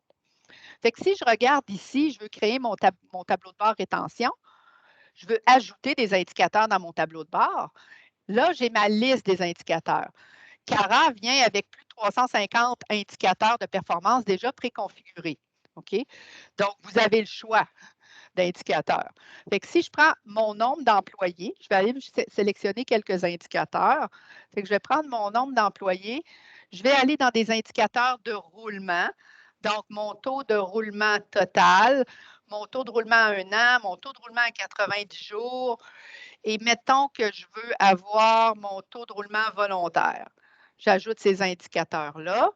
Fait que si je regarde ici, je veux créer mon tableau de bord rétention, je veux ajouter des indicateurs dans mon tableau de bord. Là, j'ai ma liste des indicateurs. Cara vient avec plus de 350 indicateurs de performance déjà préconfigurés. OK? Donc, vous avez le choix d'indicateurs. Fait que si je prends mon nombre d'employés, je vais aller sélectionner quelques indicateurs. Fait que je vais prendre mon nombre d'employés. Je vais aller dans des indicateurs de roulement. Donc, mon taux de roulement total, mon taux de roulement à 1 an, mon taux de roulement à 90 jours. Et mettons que je veux avoir mon taux de roulement volontaire. J'ajoute ces indicateurs-là.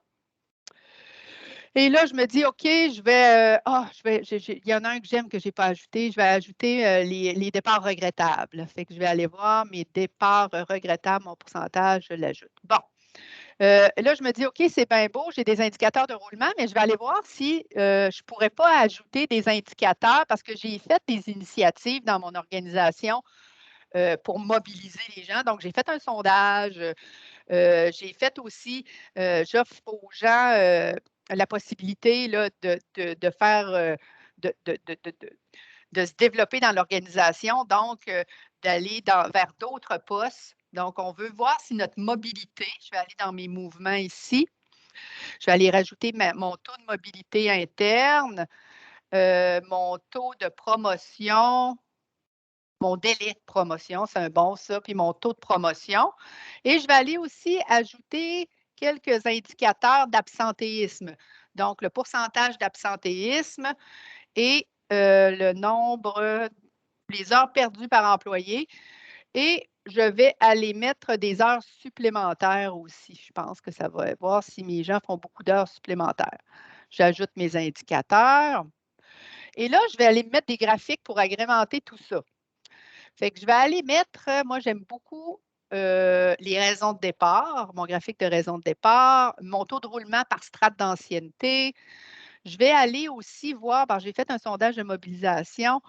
Et là, je me dis, OK, il y en a un que j'aime que je n'ai pas ajouté. Je vais ajouter les départs regrettables. Fait que je vais aller voir mes départs regrettables, mon pourcentage, je l'ajoute. Bon. Là, je me dis, OK, c'est bien beau, j'ai des indicateurs de roulement, mais je vais aller voir si je ne pourrais pas ajouter des indicateurs parce que j'ai fait des initiatives dans mon organisation pour mobiliser les gens. Donc, j'ai fait un sondage. J'ai fait aussi, j'offre aux gens la possibilité là, de faire, de se développer dans l'organisation, donc d'aller vers d'autres postes. Donc, on veut voir si notre mobilité, je vais aller dans mes mouvements ici, Je vais aller rajouter mon taux de mobilité interne, mon taux de promotion, mon délai de promotion, c'est un bon ça, puis mon taux de promotion. Et je vais aller aussi ajouter quelques indicateurs d'absentéisme. Donc, le pourcentage d'absentéisme et le nombre, les heures perdues par employé. Et je vais aller mettre des heures supplémentaires aussi. Je pense que ça va voir si mes gens font beaucoup d'heures supplémentaires. J'ajoute mes indicateurs. Et là, je vais aller mettre des graphiques pour agrémenter tout ça. Fait que je vais aller mettre, moi j'aime beaucoup les raisons de départ, mon graphique de raison de départ, mon taux de roulement par strate d'ancienneté. Je vais aller aussi voir, j'ai fait un sondage de mobilisation,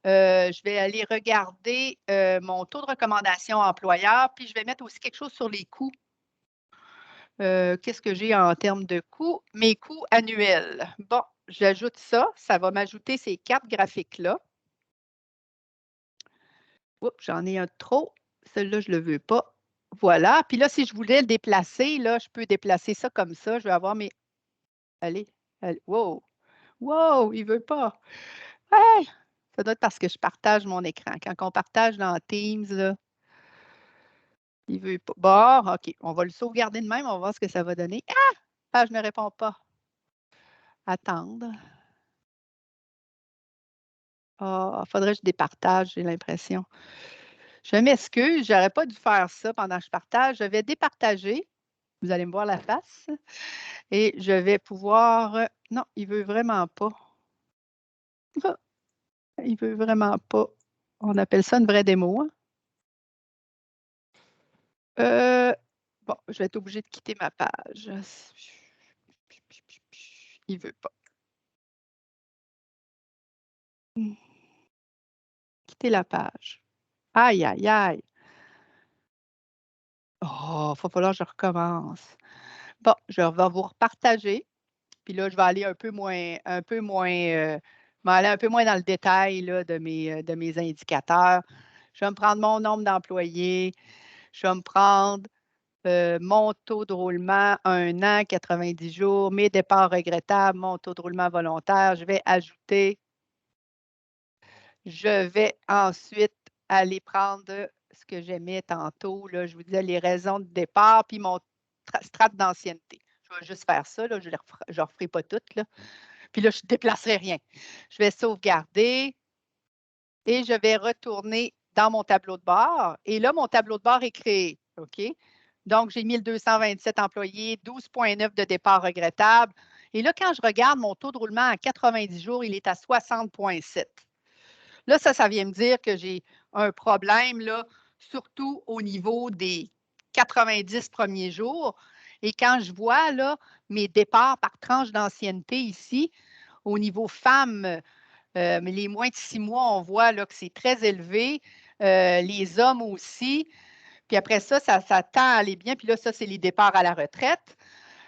je vais aller regarder mon taux de recommandation employeur, puis je vais mettre aussi quelque chose sur les coûts. Qu'est-ce que j'ai en termes de coûts? Mes coûts annuels. Bon, j'ajoute ça, ça va m'ajouter ces 4 graphiques-là. Oups, j'en ai un de trop. Celui-là, je ne le veux pas. Voilà. Puis là, si je voulais le déplacer, là, je peux déplacer ça comme ça. Je vais avoir mes. Allez, allez. Wow! Wow! Il ne veut pas. Hey! Ça doit être parce que je partage mon écran. Quand on partage dans Teams, là, il ne veut pas. Bon, OK. On va le sauvegarder de même. On va voir ce que ça va donner. Ah, je ne réponds pas. Attendre. Ah, il faudrait que je départage, j'ai l'impression. Je m'excuse, je n'aurais pas dû faire ça pendant que je partage. Je vais départager. Vous allez me voir la face. Et je vais pouvoir. Non, il ne veut vraiment pas. Ah, il ne veut vraiment pas. On appelle ça une vraie démo. Hein? Bon, je vais être obligée de quitter ma page. Il ne veut pas. Quitter la page. Aïe, aïe, aïe. Oh, il va falloir que je recommence. Bon, je vais vous repartager. Puis là, je vais aller un peu moins dans le détail là, de mes indicateurs. Je vais me prendre mon nombre d'employés. Je vais me prendre mon taux de roulement, 1 an, 90 jours, mes départs regrettables, mon taux de roulement volontaire. Je vais ajouter. Je vais ensuite aller prendre ce que j'aimais tantôt. Là, je vous disais les raisons de départ, puis mon strate d'ancienneté. Je vais juste faire ça. Là, je ne referai pas tout. Là. Puis là, je ne déplacerai rien. Je vais sauvegarder et je vais retourner dans mon tableau de bord. Et là, mon tableau de bord est créé. OK? Donc, j'ai 1227 employés, 12,9 de départ regrettable. Et là, quand je regarde mon taux de roulement à 90 jours, il est à 60,7. Là, ça vient me dire que j'ai un problème, là, surtout au niveau des 90 premiers jours. Et quand je vois là, mes départs par tranche d'ancienneté ici, au niveau femmes, mais les moins de 6 mois, on voit là, que c'est très élevé. Les hommes aussi. Puis après ça, ça tend à aller bien. Puis là, ça, c'est les départs à la retraite.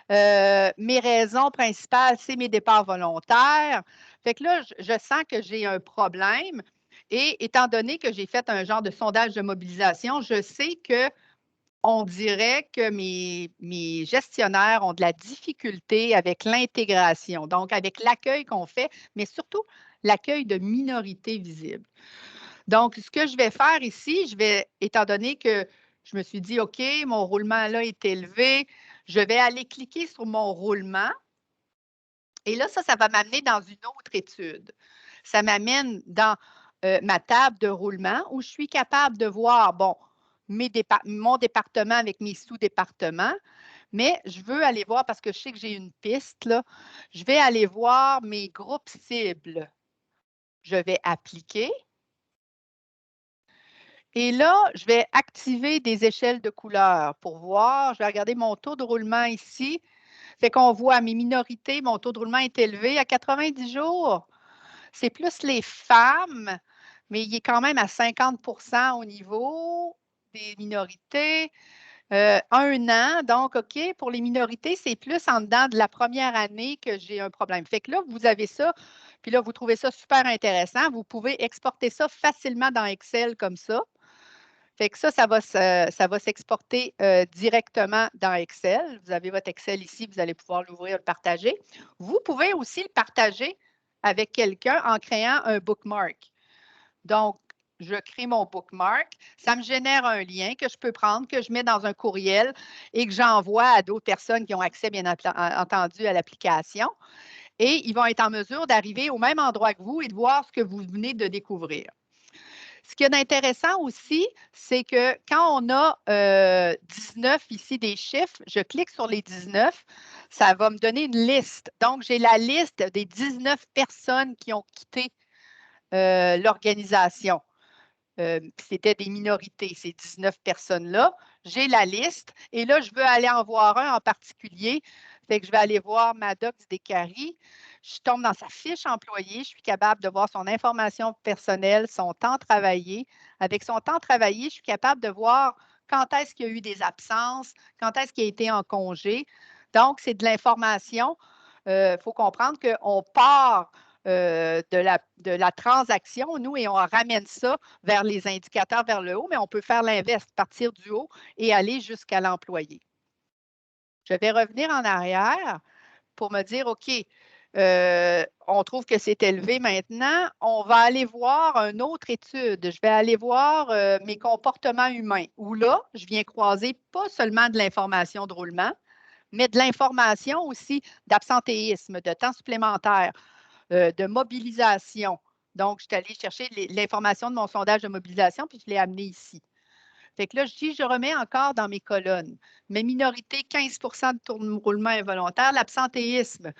Mes raisons principales, c'est mes départs volontaires. Fait que là, je sens que j'ai un problème. Et étant donné que j'ai fait un genre de sondage de mobilisation, je sais qu'on dirait que mes gestionnaires ont de la difficulté avec l'intégration, donc avec l'accueil qu'on fait, mais surtout l'accueil de minorités visibles. Donc, ce que je vais faire ici, étant donné que je me suis dit, OK, mon roulement là est élevé, je vais aller cliquer sur mon roulement. Et là, ça va m'amener dans une autre étude. Ça m'amène dans ma table de roulement où je suis capable de voir, bon, mon département avec mes sous-départements, mais je veux aller voir, parce que je sais que j'ai une piste, là, je vais aller voir mes groupes cibles. Je vais appliquer. Et là, je vais activer des échelles de couleurs pour voir. Je vais regarder mon taux de roulement ici. Fait qu'on voit mes minorités, mon taux de roulement est élevé à 90 jours. C'est plus les femmes, mais il est quand même à 50 au niveau des minorités. 1 an, donc, OK, pour les minorités, c'est plus en dedans de la première année que j'ai un problème. Fait que là, vous avez ça, puis là, vous trouvez ça super intéressant. Vous pouvez exporter ça facilement dans Excel comme ça. Fait que ça va s'exporter directement dans Excel. Vous avez votre Excel ici, vous allez pouvoir l'ouvrir, le partager. Vous pouvez aussi le partager avec quelqu'un en créant un bookmark. Donc, je crée mon bookmark. Ça me génère un lien que je peux prendre, que je mets dans un courriel et que j'envoie à d'autres personnes qui ont accès, bien entendu, à l'application. Et ils vont être en mesure d'arriver au même endroit que vous et de voir ce que vous venez de découvrir. Ce qui est intéressant aussi, c'est que quand on a 19 ici des chiffres, je clique sur les 19, ça va me donner une liste. Donc, j'ai la liste des 19 personnes qui ont quitté l'organisation. C'était des minorités, ces 19 personnes-là. J'ai la liste et là, je veux aller en voir un en particulier. Fait que je vais aller voir Maddox Descaries. Je tombe dans sa fiche employée. Je suis capable de voir son information personnelle, son temps travaillé. Avec son temps travaillé, je suis capable de voir quand est-ce qu'il y a eu des absences, quand est-ce qu'il a été en congé. Donc, c'est de l'information. Il faut comprendre qu'on part de la transaction, nous, et on ramène ça vers les indicateurs vers le haut, mais on peut faire l'inverse, partir du haut et aller jusqu'à l'employé. Je vais revenir en arrière pour me dire, OK, on trouve que c'est élevé maintenant. On va aller voir une autre étude. Je vais aller voir mes comportements humains, où là, je viens croiser pas seulement de l'information de roulement, mais de l'information aussi d'absentéisme, de temps supplémentaire, de mobilisation. Donc, je suis allée chercher l'information de mon sondage de mobilisation, puis je l'ai amené ici. Fait que là, je remets encore dans mes colonnes. Mes minorités, 15 de taux de roulement involontaire. L'absentéisme.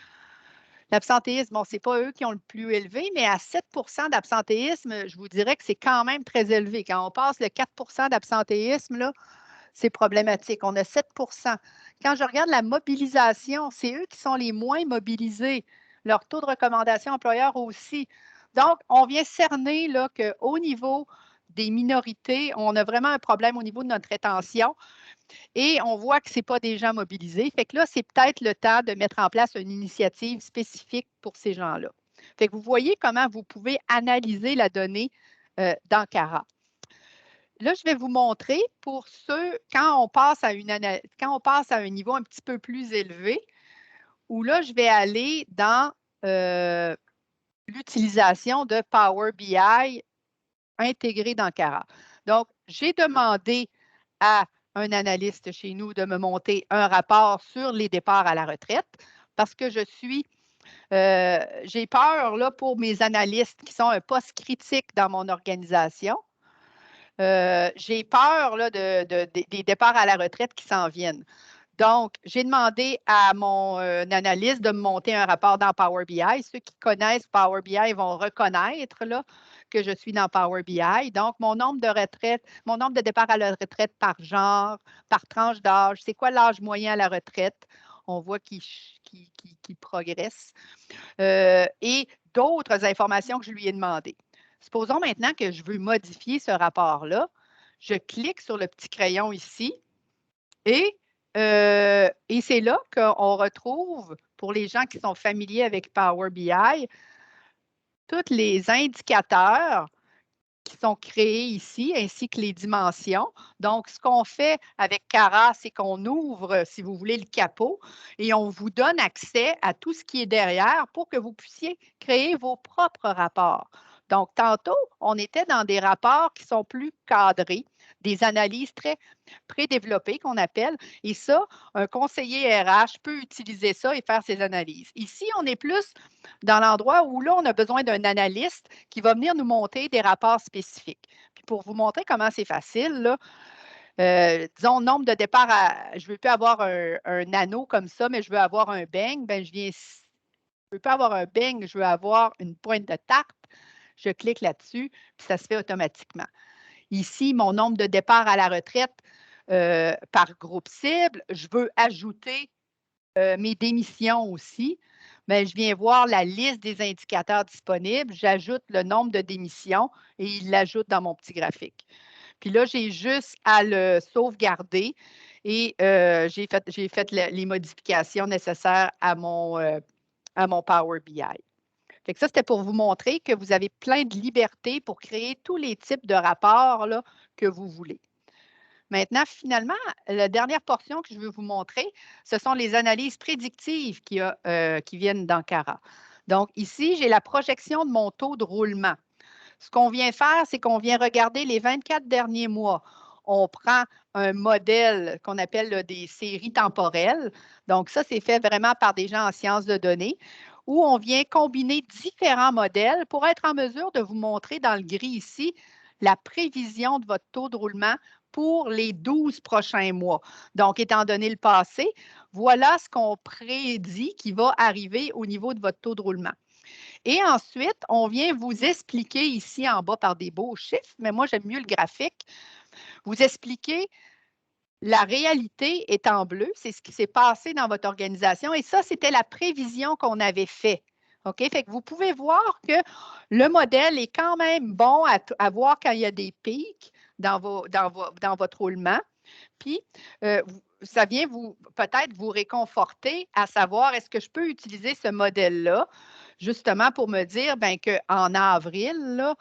L'absentéisme, bon, ce n'est pas eux qui ont le plus élevé, mais à 7 d'absentéisme, je vous dirais que c'est quand même très élevé. Quand on passe le 4 d'absentéisme, là, c'est problématique. On a 7 Quand je regarde la mobilisation, c'est eux qui sont les moins mobilisés. Leur taux de recommandation employeur aussi. Donc, on vient cerner là, qu'au niveau des minorités, on a vraiment un problème au niveau de notre rétention et on voit que ce n'est pas des gens mobilisés. Fait que là, c'est peut-être le temps de mettre en place une initiative spécifique pour ces gens-là. Fait que vous voyez comment vous pouvez analyser la donnée dans Cara. Là, je vais vous montrer pour ceux, quand on passe à un niveau un petit peu plus élevé, où là, je vais aller dans l'utilisation de Power BI intégré dans Cara. Donc, j'ai demandé à un analyste chez nous de me monter un rapport sur les départs à la retraite parce que j'ai peur là, pour mes analystes qui sont un poste critique dans mon organisation. J'ai peur là, des départs à la retraite qui s'en viennent. Donc, j'ai demandé à mon analyste de me monter un rapport dans Power BI. Ceux qui connaissent Power BI vont reconnaître là, que je suis dans Power BI. Donc, mon nombre de départs à la retraite par genre, par tranche d'âge, c'est quoi l'âge moyen à la retraite? On voit qu'il progresse. Et d'autres informations que je lui ai demandées. Supposons maintenant que je veux modifier ce rapport-là. Je clique sur le petit crayon ici et c'est là qu'on retrouve, pour les gens qui sont familiers avec Power BI, tous les indicateurs qui sont créés ici, ainsi que les dimensions. Donc, ce qu'on fait avec Cara, c'est qu'on ouvre, si vous voulez, le capot et on vous donne accès à tout ce qui est derrière pour que vous puissiez créer vos propres rapports. Donc, tantôt, on était dans des rapports qui sont plus cadrés, des analyses très prédéveloppées qu'on appelle. Et ça, un conseiller RH peut utiliser ça et faire ses analyses. Ici, on est plus dans l'endroit où là, on a besoin d'un analyste qui va venir nous monter des rapports spécifiques. Puis pour vous montrer comment c'est facile, là, disons, nombre de départs, je ne veux plus avoir un anneau comme ça, mais je veux avoir un beigne, bien, je ne veux pas avoir un beigne, je veux avoir une pointe de tarte. Je clique là-dessus, puis ça se fait automatiquement. Ici, mon nombre de départs à la retraite par groupe cible, je veux ajouter mes démissions aussi. Mais je viens voir la liste des indicateurs disponibles, j'ajoute le nombre de démissions et il l'ajoute dans mon petit graphique. Puis là, j'ai juste à le sauvegarder et j'ai fait les modifications nécessaires à mon Power BI. Fait que ça, c'était pour vous montrer que vous avez plein de liberté pour créer tous les types de rapports là, que vous voulez. Maintenant, finalement, la dernière portion que je veux vous montrer, ce sont les analyses prédictives qui viennent d'Ankara. Donc, ici, j'ai la projection de mon taux de roulement. Ce qu'on vient faire, c'est qu'on vient regarder les 24 derniers mois. On prend un modèle qu'on appelle là, des séries temporelles. Donc, ça, c'est fait vraiment par des gens en sciences de données, où on vient combiner différents modèles pour être en mesure de vous montrer dans le gris ici la prévision de votre taux de roulement pour les 12 prochains mois. Donc, étant donné le passé, voilà ce qu'on prédit qui va arriver au niveau de votre taux de roulement. Et ensuite, on vient vous expliquer ici en bas par des beaux chiffres, mais moi, j'aime mieux le graphique, vous expliquer la réalité est en bleu, c'est ce qui s'est passé dans votre organisation. Et ça, c'était la prévision qu'on avait fait. OK? Fait que vous pouvez voir que le modèle est quand même bon à voir quand il y a des pics dans votre roulement. Puis, ça vient peut-être vous réconforter à savoir est-ce que je peux utiliser ce modèle-là justement pour me dire qu'en avril là,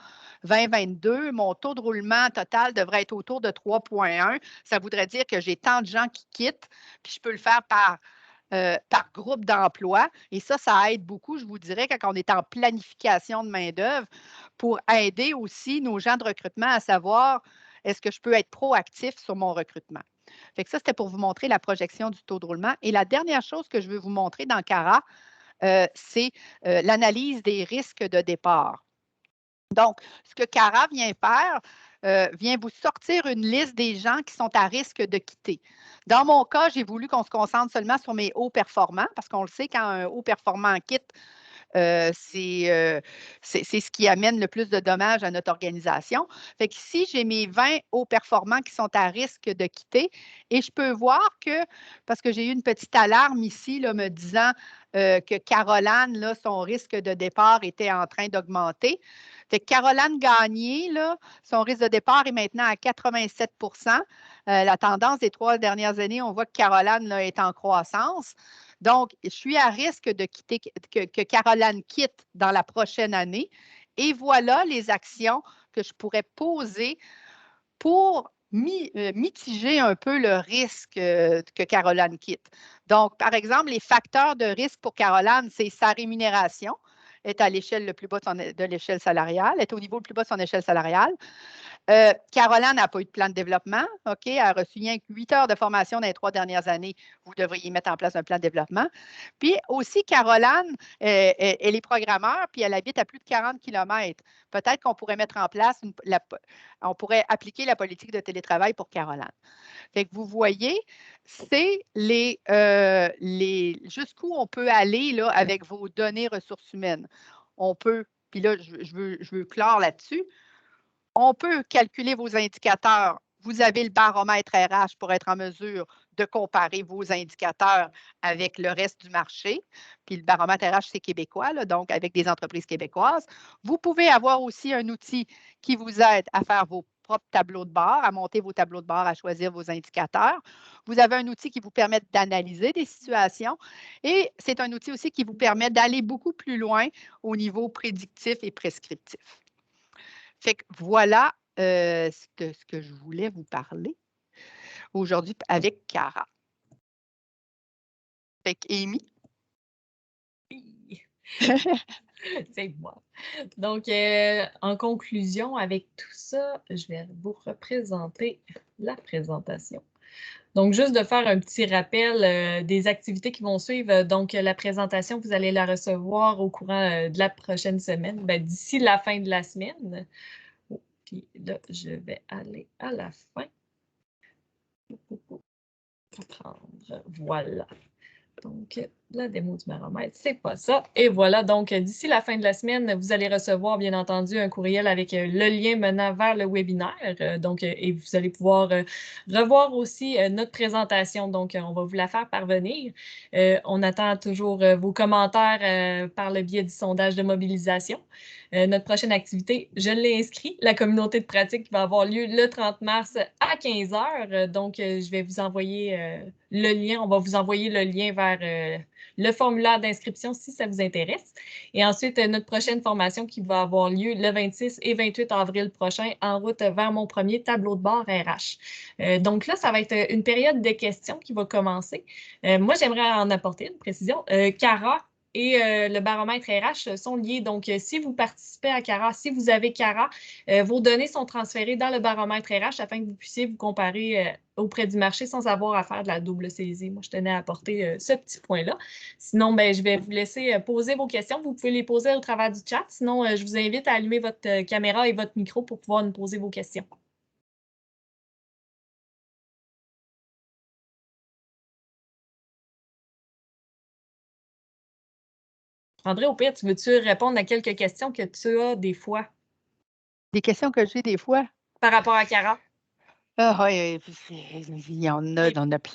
2022, mon taux de roulement total devrait être autour de 3,1. Ça voudrait dire que j'ai tant de gens qui quittent, puis je peux le faire par groupe d'emploi. Et ça aide beaucoup, je vous dirais, quand on est en planification de main-d'œuvre, pour aider aussi nos gens de recrutement à savoir est-ce que je peux être proactif sur mon recrutement. Fait que ça, c'était pour vous montrer la projection du taux de roulement. Et la dernière chose que je veux vous montrer dans Cara, c'est l'analyse des risques de départ. Donc, ce que Cara vient faire, vient vous sortir une liste des gens qui sont à risque de quitter. Dans mon cas, j'ai voulu qu'on se concentre seulement sur mes hauts performants, parce qu'on le sait, quand un haut performant quitte, c'est ce qui amène le plus de dommages à notre organisation. Fait qu'ici, j'ai mes 20 hauts performants qui sont à risque de quitter et je peux voir que, parce que j'ai eu une petite alarme ici là, me disant que Caroline, là, son risque de départ était en train d'augmenter. Fait que Caroline Gagné, là, son risque de départ est maintenant à 87 La tendance des 3 dernières années, on voit que Caroline là, est en croissance. Donc, je suis à risque de quitter, que Caroline quitte dans la prochaine année. Et voilà les actions que je pourrais poser pour mitiger un peu le risque que Caroline quitte. Donc, par exemple, les facteurs de risque pour Caroline, c'est sa rémunération, est à l'échelle le plus bas de l'échelle salariale, est au niveau le plus bas de son échelle salariale. Caroline n'a pas eu de plan de développement. OK? Elle a reçu rien que 8 heures de formation dans les 3 dernières années. Vous devriez mettre en place un plan de développement. Puis aussi, Caroline, elle est programmeur, puis elle habite à plus de 40 km. Peut-être qu'on pourrait mettre en place, on pourrait appliquer la politique de télétravail pour Caroline. Fait que vous voyez, c'est jusqu'où on peut aller là, avec vos données ressources humaines. On peut, puis là, je veux clore là-dessus. On peut calculer vos indicateurs. Vous avez le baromètre RH pour être en mesure de comparer vos indicateurs avec le reste du marché. Puis le baromètre RH, c'est québécois, là, donc avec des entreprises québécoises. Vous pouvez avoir aussi un outil qui vous aide à faire vos propres tableaux de bord, à monter vos tableaux de bord, à choisir vos indicateurs. Vous avez un outil qui vous permet d'analyser des situations et c'est un outil aussi qui vous permet d'aller beaucoup plus loin au niveau prédictif et prescriptif. Fait que voilà ce que je voulais vous parler aujourd'hui avec Cara. Fait que Amy. C'est moi. Donc, en conclusion, avec tout ça, je vais vous représenter la présentation. Donc, juste de faire un petit rappel des activités qui vont suivre. Donc, la présentation, vous allez la recevoir au courant de la prochaine semaine, d'ici la fin de la semaine. Puis là, je vais aller à la fin. Voilà. Donc, la démo du baromètre, c'est pas ça. Et voilà, donc d'ici la fin de la semaine, vous allez recevoir, bien entendu, un courriel avec le lien menant vers le webinaire. Et vous allez pouvoir revoir aussi notre présentation. Donc, on va vous la faire parvenir. On attend toujours vos commentaires par le biais du sondage de mobilisation. Notre prochaine activité, je l'ai inscrit, la communauté de pratique qui va avoir lieu le 30 mars à 15 h. Donc, je vais vous envoyer le lien. On va vous envoyer le lien vers le formulaire d'inscription si ça vous intéresse. Et ensuite, notre prochaine formation qui va avoir lieu le 26 et 28 avril prochain, en route vers mon premier tableau de bord RH. Donc là, ça va être une période de questions qui va commencer. Moi, j'aimerais en apporter une précision. Cara et le baromètre RH sont liés. Donc, si vous participez à Cara, si vous avez Cara, vos données sont transférées dans le baromètre RH afin que vous puissiez vous comparer auprès du marché sans avoir à faire de la double saisie. Moi, je tenais à apporter ce petit point-là. Sinon, ben, je vais vous laisser poser vos questions. Vous pouvez les poser au travers du chat. Sinon, je vous invite à allumer votre caméra et votre micro pour pouvoir nous poser vos questions. André, au pire, tu veux-tu répondre à quelques questions que tu as des fois Des questions que j'ai des fois. par rapport à Cara? Ah oui, il y en a, on a plein.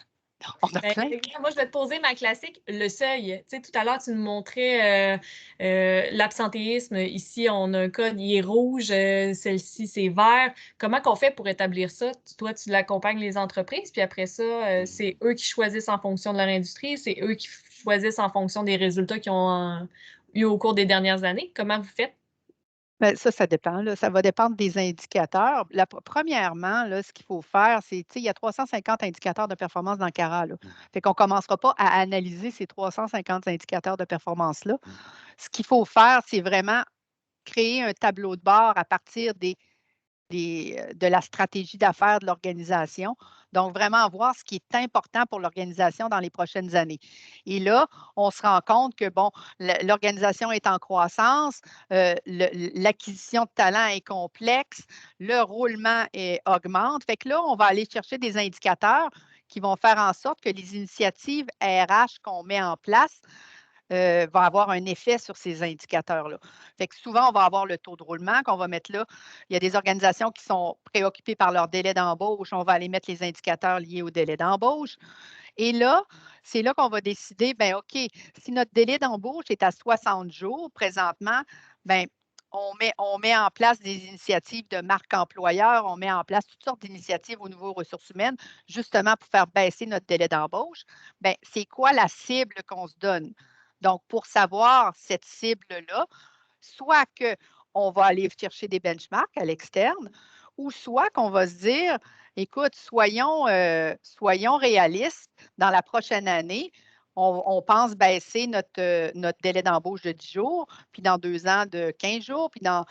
On a plein. Moi, je vais te poser ma classique, le seuil. Tu sais, tout à l'heure, tu nous montrais l'absentéisme. Ici, on a un code, il est rouge, celle-ci, c'est vert. Comment qu'on fait pour établir ça? Toi, tu l'accompagnes les entreprises, puis après ça, c'est eux qui choisissent en fonction de leur industrie, c'est eux qui choisissent en fonction des résultats qu'ils ont eu au cours des dernières années. Comment vous faites? Ben, ça dépend. Là. Ça va dépendre des indicateurs. Premièrement, là, ce qu'il faut faire, c'est, il y a 350 indicateurs de performance dans Cara. Là. Fait qu'on ne commencera pas à analyser ces 350 indicateurs de performance-là. Ce qu'il faut faire, c'est vraiment créer un tableau de bord à partir de la stratégie d'affaires de l'organisation. Donc, vraiment voir ce qui est important pour l'organisation dans les prochaines années. Et là, on se rend compte que, bon, l'organisation est en croissance, l'acquisition de talent est complexe, le roulement augmente. Fait que là, on va aller chercher des indicateurs qui vont faire en sorte que les initiatives RH qu'on met en place va avoir un effet sur ces indicateurs-là. Fait que souvent, on va avoir le taux de roulement qu'on va mettre là. Il y a des organisations qui sont préoccupées par leur délai d'embauche. On va aller mettre les indicateurs liés au délai d'embauche. Et là, c'est là qu'on va décider, bien, OK, si notre délai d'embauche est à 60 jours présentement, bien, on met en place des initiatives de marque employeur, on met en place toutes sortes d'initiatives au niveau ressources humaines, justement pour faire baisser notre délai d'embauche. Bien, c'est quoi la cible qu'on se donne? Donc, pour savoir cette cible-là, soit qu'on va aller chercher des benchmarks à l'externe, ou soit qu'on va se dire, écoute, soyons réalistes, dans la prochaine année, on pense baisser notre délai d'embauche de 10 jours, puis dans 2 ans de 15 jours, puis dans.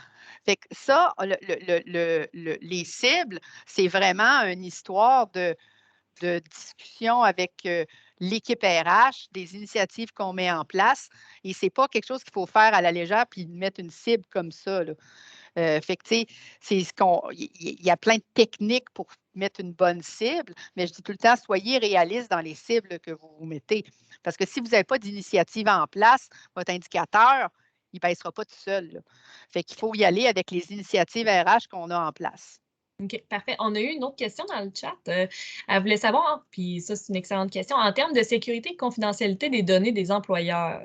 Fait que ça, les cibles, c'est vraiment une histoire de discussion avec l'équipe RH, des initiatives qu'on met en place. Et ce n'est pas quelque chose qu'il faut faire à la légère puis mettre une cible comme ça. Là. Fait que, tu sais, il y a plein de techniques pour mettre une bonne cible, mais je dis tout le temps, soyez réaliste dans les cibles que vous mettez. Parce que si vous n'avez pas d'initiative en place, votre indicateur, il ne baissera pas tout seul. Là. Fait qu'il faut y aller avec les initiatives RH qu'on a en place. OK, parfait. On a eu une autre question dans le chat. Elle voulait savoir, puis ça, c'est une excellente question, en termes de sécurité et confidentialité des données des employeurs,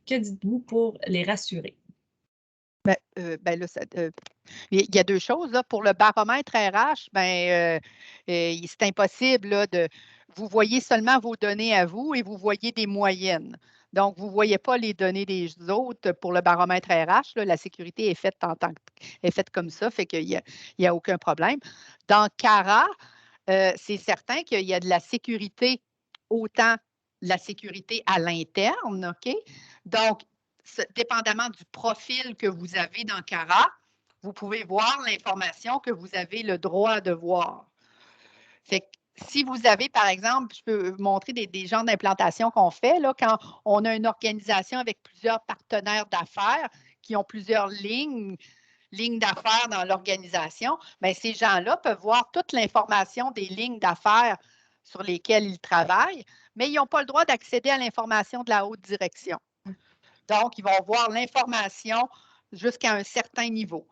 que dites-vous pour les rassurer? Ben là, il y a 2 choses. Là. Pour le baromètre RH, c'est impossible là, vous voyez seulement vos données à vous et vous voyez des moyennes. Donc, vous ne voyez pas les données des autres pour le baromètre RH. Là, la sécurité est faite est faite comme ça, fait qu'il n'y a aucun problème. Dans Cara, c'est certain qu'il y a de la sécurité, autant la sécurité à l'interne, OK? Donc, dépendamment du profil que vous avez dans Cara, vous pouvez voir l'information que vous avez le droit de voir. Fait que si vous avez, par exemple, je peux vous montrer des genres d'implantation qu'on fait, là, quand on a une organisation avec plusieurs partenaires d'affaires qui ont plusieurs lignes d'affaires dans l'organisation, bien, ces gens-là peuvent voir toute l'information des lignes d'affaires sur lesquelles ils travaillent, mais ils n'ont pas le droit d'accéder à l'information de la haute direction. Donc, ils vont voir l'information jusqu'à un certain niveau.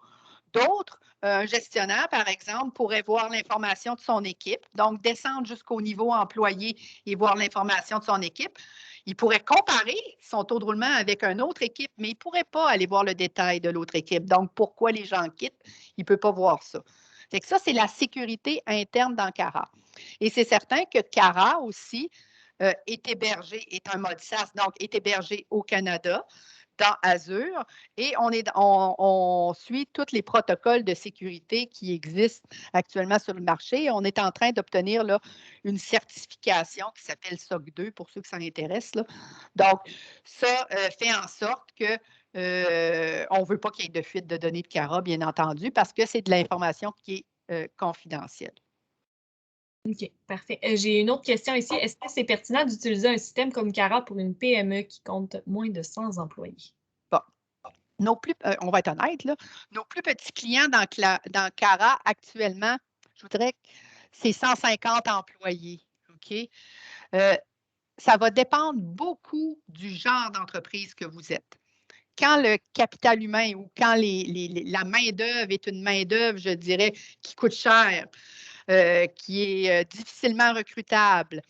D'autres, un gestionnaire, par exemple, pourrait voir l'information de son équipe, donc descendre jusqu'au niveau employé et voir l'information de son équipe. Il pourrait comparer son taux de roulement avec une autre équipe, mais il ne pourrait pas aller voir le détail de l'autre équipe. Donc, pourquoi les gens quittent, il ne peut pas voir ça. Fait que ça, c'est la sécurité interne dans Cara. Et c'est certain que Cara aussi est hébergé, est un mode SaaS, donc est hébergé au Canada, dans Azure, et on suit tous les protocoles de sécurité qui existent actuellement sur le marché. On est en train d'obtenir là, une certification qui s'appelle SOC 2 pour ceux que ça intéresse. Là. Donc, ça fait en sorte que on ne veut pas qu'il y ait de fuite de données de Cara, bien entendu, parce que c'est de l'information qui est confidentielle. OK, parfait. J'ai une autre question ici. Est-ce que c'est pertinent d'utiliser un système comme Cara pour une PME qui compte moins de 100 employés? Bon. On va être honnête, là, nos plus petits clients dans Cara actuellement, je voudrais que c'est 150 employés. OK? Ça va dépendre beaucoup du genre d'entreprise que vous êtes. Quand le capital humain ou quand la main-d'œuvre est une main-d'œuvre, je dirais, qui coûte cher, qui est difficilement recrutable,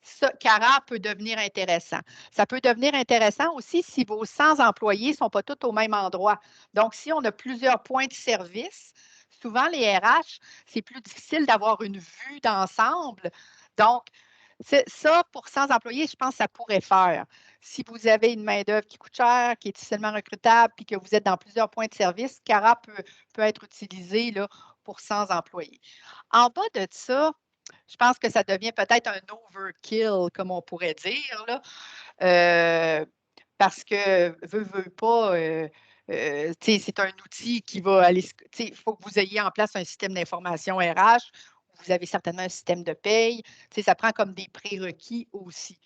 ça, Cara peut devenir intéressant. Ça peut devenir intéressant aussi si vos 100 employés ne sont pas tous au même endroit. Donc, si on a plusieurs points de service, souvent les RH, c'est plus difficile d'avoir une vue d'ensemble. Donc, ça, pour 100 employés, je pense que ça pourrait faire. Si vous avez une main-d'œuvre qui coûte cher, qui est difficilement recrutable, puis que vous êtes dans plusieurs points de service, Cara peut être utilisé là, pour 100 employés. En bas de ça, je pense que ça devient peut-être un overkill, comme on pourrait dire, là, parce que, veut pas, c'est un outil qui va aller, il faut que vous ayez en place un système d'information RH, vous avez certainement un système de paye, ça prend comme des prérequis aussi.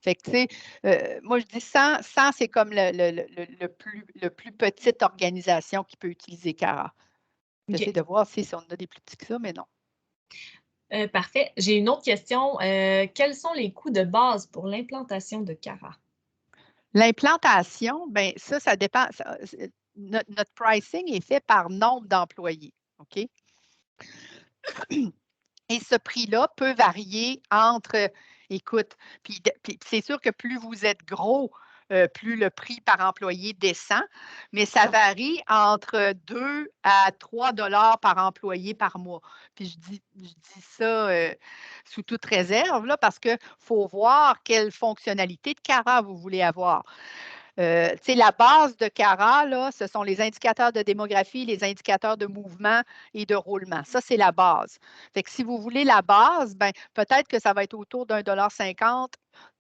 Fait que, moi, je dis 100, c'est comme le plus petite organisation qui peut utiliser Cara. J'essaie OK. de voir si on a des plus petits que ça, mais non. Parfait. J'ai une autre question. Quels sont les coûts de base pour l'implantation de Cara? L'implantation, bien, ça dépend. Notre pricing est fait par nombre d'employés. OK? Et ce prix-là peut varier entre, écoute, puis c'est sûr que plus vous êtes gros, plus le prix par employé descend, mais ça varie entre 2 à 3 dollars par employé par mois. Puis je dis ça sous toute réserve, là, parce qu'il faut voir quelle fonctionnalité de Cara vous voulez avoir. La base de Cara, là, ce sont les indicateurs de démographie, les indicateurs de mouvement et de roulement. Ça, c'est la base. Fait que si vous voulez la base, ben, peut-être que ça va être autour d'1,50 $,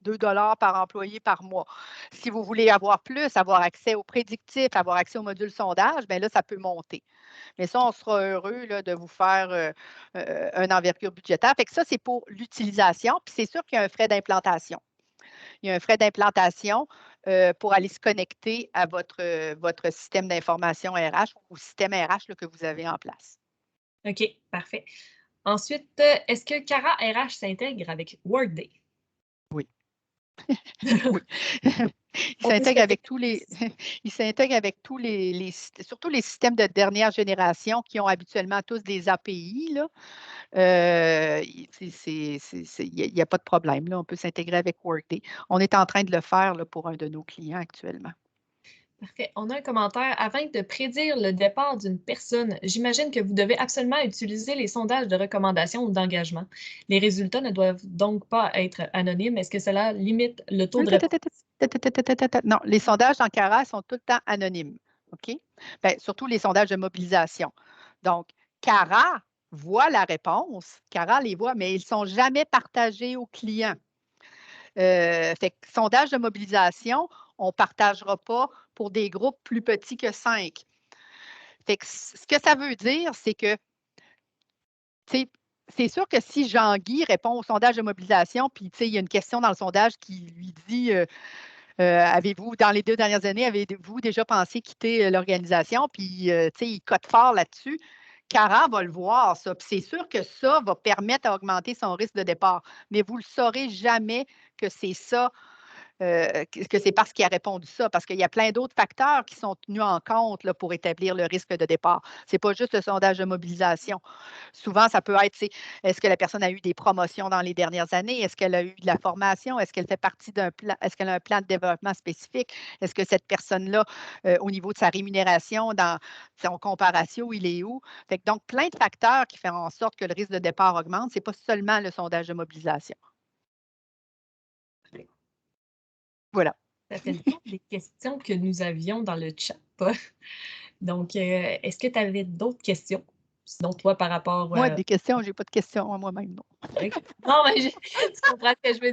2 dollars par employé par mois. Si vous voulez avoir plus, avoir accès aux prédictifs, avoir accès au module sondage, bien là, ça peut monter. Mais ça, on sera heureux là, de vous faire un envergure budgétaire. Fait que ça, c'est pour l'utilisation. Puis c'est sûr qu'il y a un frais d'implantation. Il y a un frais d'implantation pour aller se connecter à votre système d'information RH ou système RH là, que vous avez en place. OK, parfait. Ensuite, est-ce que Cara RH s'intègre avec Workday? Oui. Oui. Il On peut se s'intègre répéter. avec il s'intègre avec surtout les systèmes de dernière génération qui ont habituellement tous des API. Là. Il n'y a pas de problème. Là. On peut s'intégrer avec Workday. On est en train de le faire là, pour un de nos clients actuellement. Parfait. On a un commentaire. Afin de prédire le départ d'une personne, j'imagine que vous devez absolument utiliser les sondages de recommandation ou d'engagement. Les résultats ne doivent donc pas être anonymes. Est-ce que cela limite le taux de réponse? Non, les sondages en Cara sont tout le temps anonymes. OK? Bien, surtout les sondages de mobilisation. Donc, Cara voit la réponse, Cara les voit, mais ils ne sont jamais partagés aux clients. Fait que sondage de mobilisation, on ne partagera pas pour des groupes plus petits que 5. Fait que ce que ça veut dire, c'est que, c'est sûr que si Jean-Guy répond au sondage de mobilisation, puis il y a une question dans le sondage qui lui dit avez-vous, dans les 2 dernières années, avez-vous déjà pensé quitter l'organisation? Puis, il cote fort là-dessus. Cara va le voir, ça. Puis c'est sûr que ça va permettre à augmenter son risque de départ. Mais vous ne le saurez jamais que c'est ça, que c'est parce qu'il a répondu ça, parce qu'il y a plein d'autres facteurs qui sont tenus en compte là, pour établir le risque de départ. Ce n'est pas juste le sondage de mobilisation. Souvent, ça peut être, est-ce que la personne a eu des promotions dans les dernières années? Est-ce qu'elle a eu de la formation? Est-ce qu'elle fait partie d'un plan? Est-ce qu'elle a un plan de développement spécifique? Est-ce que cette personne-là, au niveau de sa rémunération, dans son comparatio, il est où? Fait que donc, plein de facteurs qui font en sorte que le risque de départ augmente. Ce n'est pas seulement le sondage de mobilisation. Voilà. Ça fait le tour des questions que nous avions dans le chat. Donc, est-ce que tu avais d'autres questions? Sinon, toi, par rapport... Moi, des questions, j'ai pas de questions à moi-même, non. Non, mais tu comprends ce que je veux dire.